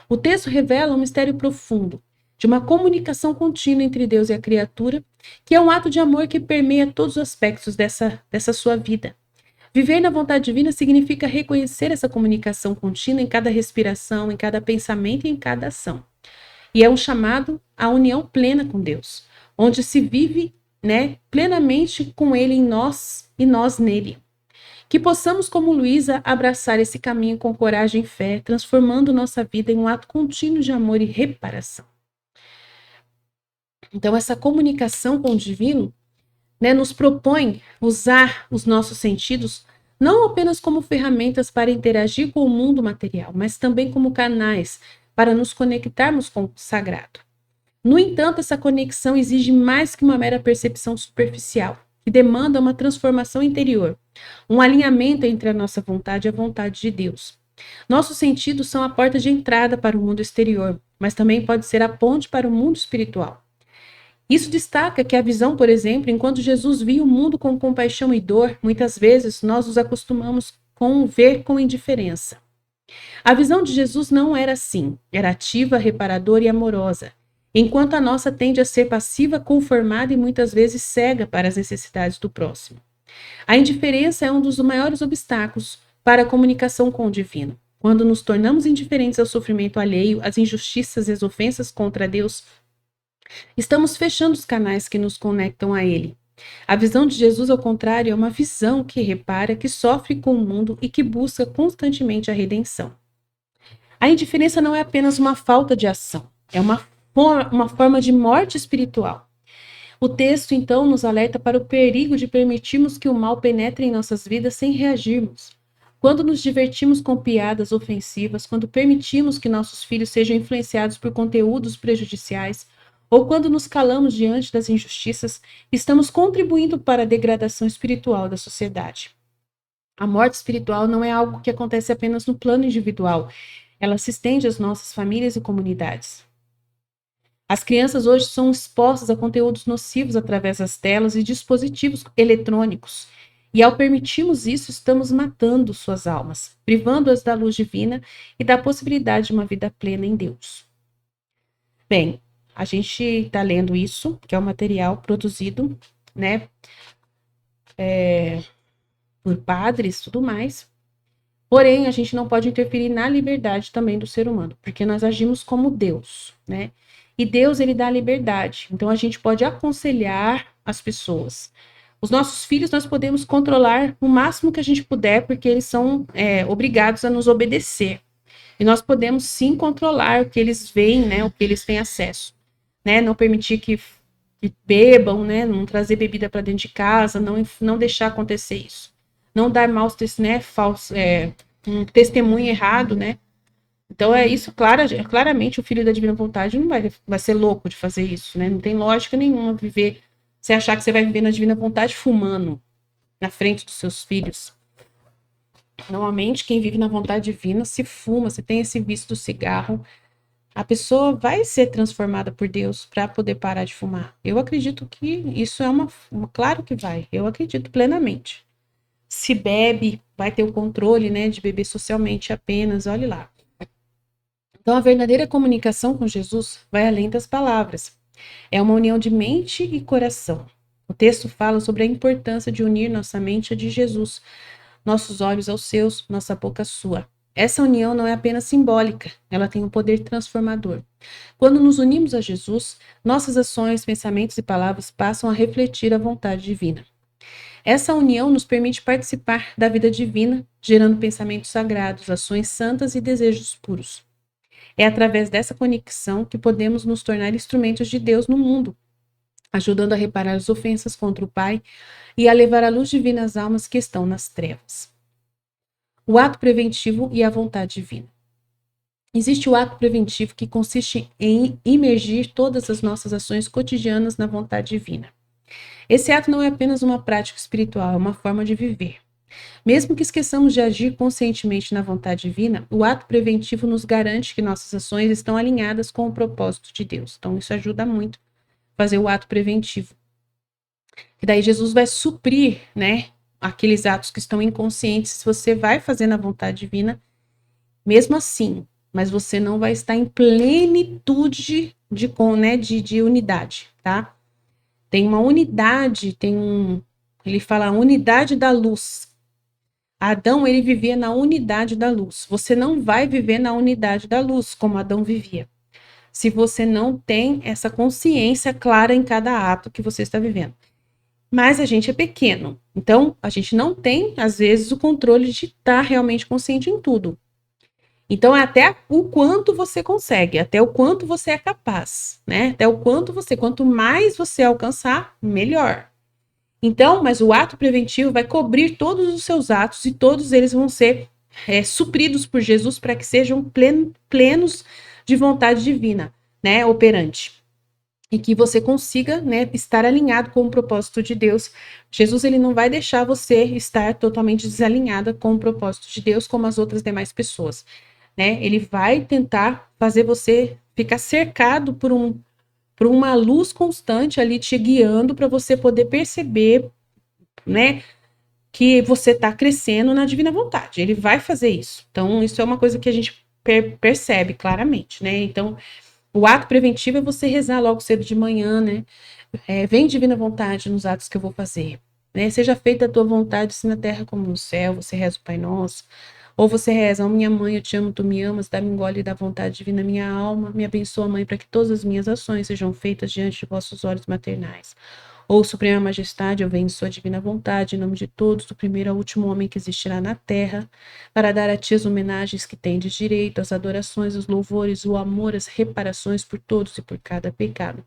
O texto revela um mistério profundo de uma comunicação contínua entre Deus e a criatura, que é um ato de amor que permeia todos os aspectos dessa sua vida. Viver na vontade divina significa reconhecer essa comunicação contínua em cada respiração, em cada pensamento e em cada ação. E é um chamado à união plena com Deus, onde se vive plenamente com Ele em nós e nós nele. Que possamos, como Luísa, abraçar esse caminho com coragem e fé, transformando nossa vida em um ato contínuo de amor e reparação. Então, essa comunicação com o divino nos propõe usar os nossos sentidos não apenas como ferramentas para interagir com o mundo material, mas também como canais para nos conectarmos com o sagrado. No entanto, essa conexão exige mais que uma mera percepção superficial, que demanda uma transformação interior, um alinhamento entre a nossa vontade e a vontade de Deus. Nossos sentidos são a porta de entrada para o mundo exterior, mas também pode ser a ponte para o mundo espiritual. Isso destaca que a visão, por exemplo, enquanto Jesus via o mundo com compaixão e dor, muitas vezes nós nos acostumamos com ver com indiferença. A visão de Jesus não era assim, era ativa, reparadora e amorosa, enquanto a nossa tende a ser passiva, conformada e muitas vezes cega para as necessidades do próximo. A indiferença é um dos maiores obstáculos para a comunicação com o divino. Quando nos tornamos indiferentes ao sofrimento alheio, às injustiças e às ofensas contra Deus, estamos fechando os canais que nos conectam a Ele. A visão de Jesus, ao contrário, é uma visão que repara, que sofre com o mundo e que busca constantemente a redenção. A indiferença não é apenas uma falta de ação, é uma forma de morte espiritual. O texto, então, nos alerta para o perigo de permitirmos que o mal penetre em nossas vidas sem reagirmos. Quando nos divertimos com piadas ofensivas, quando permitimos que nossos filhos sejam influenciados por conteúdos prejudiciais, ou quando nos calamos diante das injustiças, estamos contribuindo para a degradação espiritual da sociedade. A morte espiritual não é algo que acontece apenas no plano individual, ela se estende às nossas famílias e comunidades. As crianças hoje são expostas a conteúdos nocivos através das telas e dispositivos eletrônicos. E ao permitirmos isso, estamos matando suas almas, privando-as da luz divina e da possibilidade de uma vida plena em Deus. Bem, a gente está lendo isso, que é um material produzido, né, por padres e tudo mais. Porém, a gente não pode interferir na liberdade também do ser humano, porque nós agimos como Deus, né? E Deus, ele dá liberdade. Então, a gente pode aconselhar as pessoas. Os nossos filhos, nós podemos controlar o máximo que a gente puder, porque eles são obrigados a nos obedecer. E nós podemos, sim, controlar o que eles veem, né? O que eles têm acesso. Né? Não permitir que bebam, né? Não trazer bebida para dentro de casa, não deixar acontecer isso. Não dar maus, né? Um testemunho errado, né? Então é isso, claramente o filho da divina vontade não vai ser louco de fazer isso, né? Não tem lógica nenhuma viver, você achar que você vai viver na divina vontade fumando na frente dos seus filhos. Normalmente, quem vive na vontade divina se fuma, se tem esse vício do cigarro, a pessoa vai ser transformada por Deus para poder parar de fumar. Eu acredito que isso é claro que vai, eu acredito plenamente. Se bebe, vai ter o controle, né, de beber socialmente apenas, olhe lá. Então, a verdadeira comunicação com Jesus vai além das palavras. É uma união de mente e coração. O texto fala sobre a importância de unir nossa mente à de Jesus, nossos olhos aos seus, nossa boca à sua. Essa união não é apenas simbólica, ela tem um poder transformador. Quando nos unimos a Jesus, nossas ações, pensamentos e palavras passam a refletir a vontade divina. Essa união nos permite participar da vida divina, gerando pensamentos sagrados, ações santas e desejos puros. É através dessa conexão que podemos nos tornar instrumentos de Deus no mundo, ajudando a reparar as ofensas contra o Pai e a levar a luz divina às almas que estão nas trevas. O ato preventivo e a vontade divina. Existe o ato preventivo que consiste em imergir todas as nossas ações cotidianas na vontade divina. Esse ato não é apenas uma prática espiritual, é uma forma de viver. Mesmo que esqueçamos de agir conscientemente na vontade divina, o ato preventivo nos garante que nossas ações estão alinhadas com o propósito de Deus. Então, isso ajuda muito a fazer o ato preventivo. E daí Jesus vai suprir, né, aqueles atos que estão inconscientes. Se você vai fazer na vontade divina, mesmo assim, mas você não vai estar em plenitude de unidade, tá? Tem uma unidade, ele fala a unidade da luz. Adão, ele vivia na unidade da luz. Você não vai viver na unidade da luz, como Adão vivia, se você não tem essa consciência clara em cada ato que você está vivendo. Mas a gente é pequeno, então a gente não tem, às vezes, o controle de estar realmente consciente em tudo. Então, é até o quanto você consegue, até o quanto você é capaz, né? Até o quanto mais você alcançar, melhor. Então, mas o ato preventivo vai cobrir todos os seus atos e todos eles vão ser supridos por Jesus para que sejam plenos de vontade divina, né? Operante. e que você consiga, né, estar alinhado com o propósito de Deus. Jesus, ele não vai deixar você estar totalmente desalinhada com o propósito de Deus como as outras demais pessoas, né? Ele vai tentar fazer você ficar cercado por uma luz constante ali te guiando para você poder perceber, né, que você está crescendo na divina vontade. Ele vai fazer isso. Então, isso é uma coisa que a gente percebe claramente, né? Então, o ato preventivo é você rezar logo cedo de manhã, né? Vem divina vontade nos atos que eu vou fazer. Né? Seja feita a tua vontade, assim na terra como no céu. Você reza o Pai Nosso. Ou você reza, ó minha mãe, eu te amo, tu me amas, dá-me um gole da vontade divina minha alma. Me abençoa, mãe, para que todas as minhas ações sejam feitas diante de vossos olhos maternais. Ou Suprema Majestade, eu venho em sua divina vontade, em nome de todos, do primeiro ao último homem que existirá na terra, para dar a ti as homenagens que tendes direito, as adorações, os louvores, o amor, as reparações por todos e por cada pecado.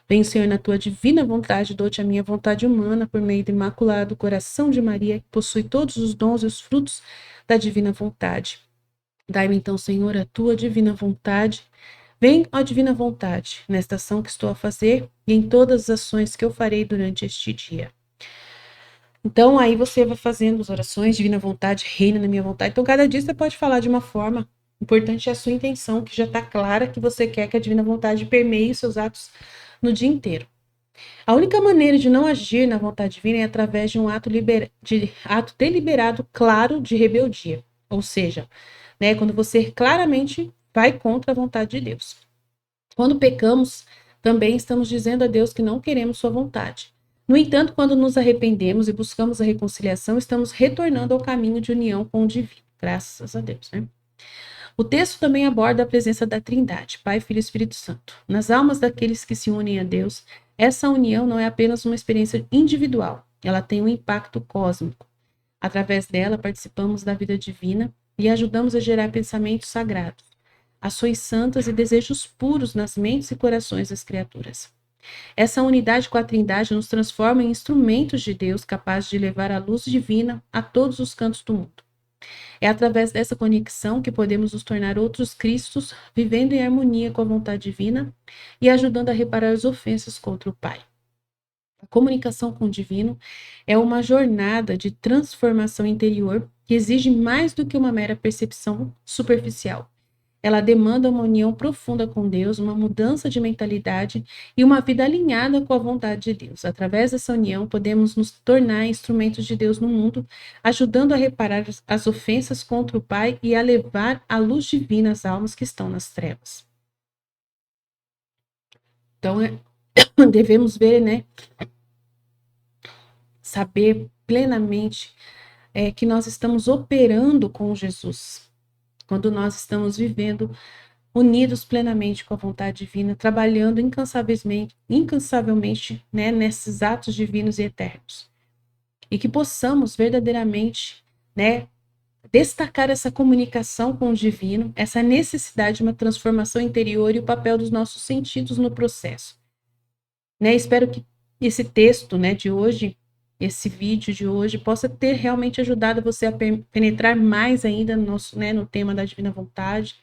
Vem, Senhor, na tua divina vontade, dou-te a minha vontade humana, por meio do imaculado coração de Maria, que possui todos os dons e os frutos da divina vontade. Dai-me então, Senhor, a tua divina vontade. Vem, ó divina vontade, nesta ação que estou a fazer e em todas as ações que eu farei durante este dia. Então, aí você vai fazendo as orações, divina vontade, reina na minha vontade. Então, cada dia você pode falar de uma forma. O importante é a sua intenção, que já está clara, que você quer que a divina vontade permeie os seus atos no dia inteiro. A única maneira de não agir na vontade divina é através de um ato deliberado, claro, de rebeldia. Ou seja, né, quando você claramente vai contra a vontade de Deus. Quando pecamos, também estamos dizendo a Deus que não queremos sua vontade. No entanto, quando nos arrependemos e buscamos a reconciliação, estamos retornando ao caminho de união com o divino. Graças a Deus, né? O texto também aborda a presença da Trindade, Pai, Filho e Espírito Santo. Nas almas daqueles que se unem a Deus, essa união não é apenas uma experiência individual, ela tem um impacto cósmico. Através dela, participamos da vida divina e ajudamos a gerar pensamentos sagrados, ações santas e desejos puros nas mentes e corações das criaturas. Essa unidade com a Trindade nos transforma em instrumentos de Deus capazes de levar a luz divina a todos os cantos do mundo. É através dessa conexão que podemos nos tornar outros Cristos, vivendo em harmonia com a vontade divina e ajudando a reparar as ofensas contra o Pai. A comunicação com o divino é uma jornada de transformação interior que exige mais do que uma mera percepção superficial. Ela demanda uma união profunda com Deus, uma mudança de mentalidade e uma vida alinhada com a vontade de Deus. Através dessa união, podemos nos tornar instrumentos de Deus no mundo, ajudando a reparar as ofensas contra o Pai e a levar a luz divina às almas que estão nas trevas. Então, devemos ver, né? Saber plenamente que nós estamos operando com Jesus, quando nós estamos vivendo unidos plenamente com a vontade divina, trabalhando incansavelmente, né, nesses atos divinos e eternos. E que possamos verdadeiramente, né, destacar essa comunicação com o divino, essa necessidade de uma transformação interior e o papel dos nossos sentidos no processo. Né, espero que esse texto, né, de hoje, esse vídeo de hoje, possa ter realmente ajudado você a penetrar mais ainda no tema da divina vontade,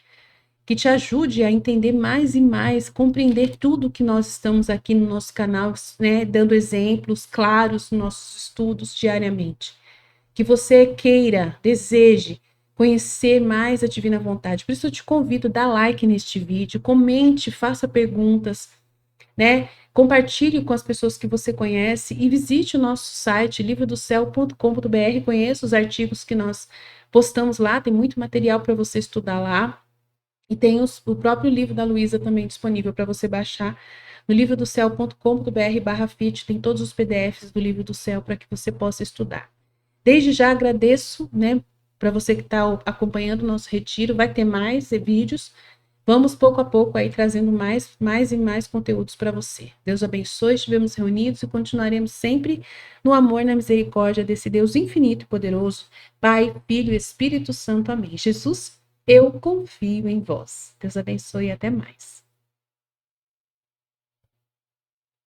que te ajude a entender mais e mais, compreender tudo que nós estamos aqui no nosso canal, né, dando exemplos claros nos nossos estudos diariamente. Que você queira, deseje conhecer mais a divina vontade. Por isso eu te convido a dar like neste vídeo, comente, faça perguntas, né? Compartilhe com as pessoas que você conhece e visite o nosso site livrodocel.com.br, conheça os artigos que nós postamos lá, tem muito material para você estudar lá. E tem o próprio livro da Luísa também disponível para você baixar no livrodocel.com.br/fit, tem todos os PDFs do Livro do Céu para que você possa estudar. Desde já agradeço, né, para você que está acompanhando o nosso retiro, vai ter mais vídeos, vamos pouco a pouco aí trazendo mais e mais conteúdos para você. Deus abençoe, estivemos reunidos e continuaremos sempre no amor e na misericórdia desse Deus infinito e poderoso, Pai, Filho e Espírito Santo. Amém. Jesus, eu confio em vós. Deus abençoe e até mais.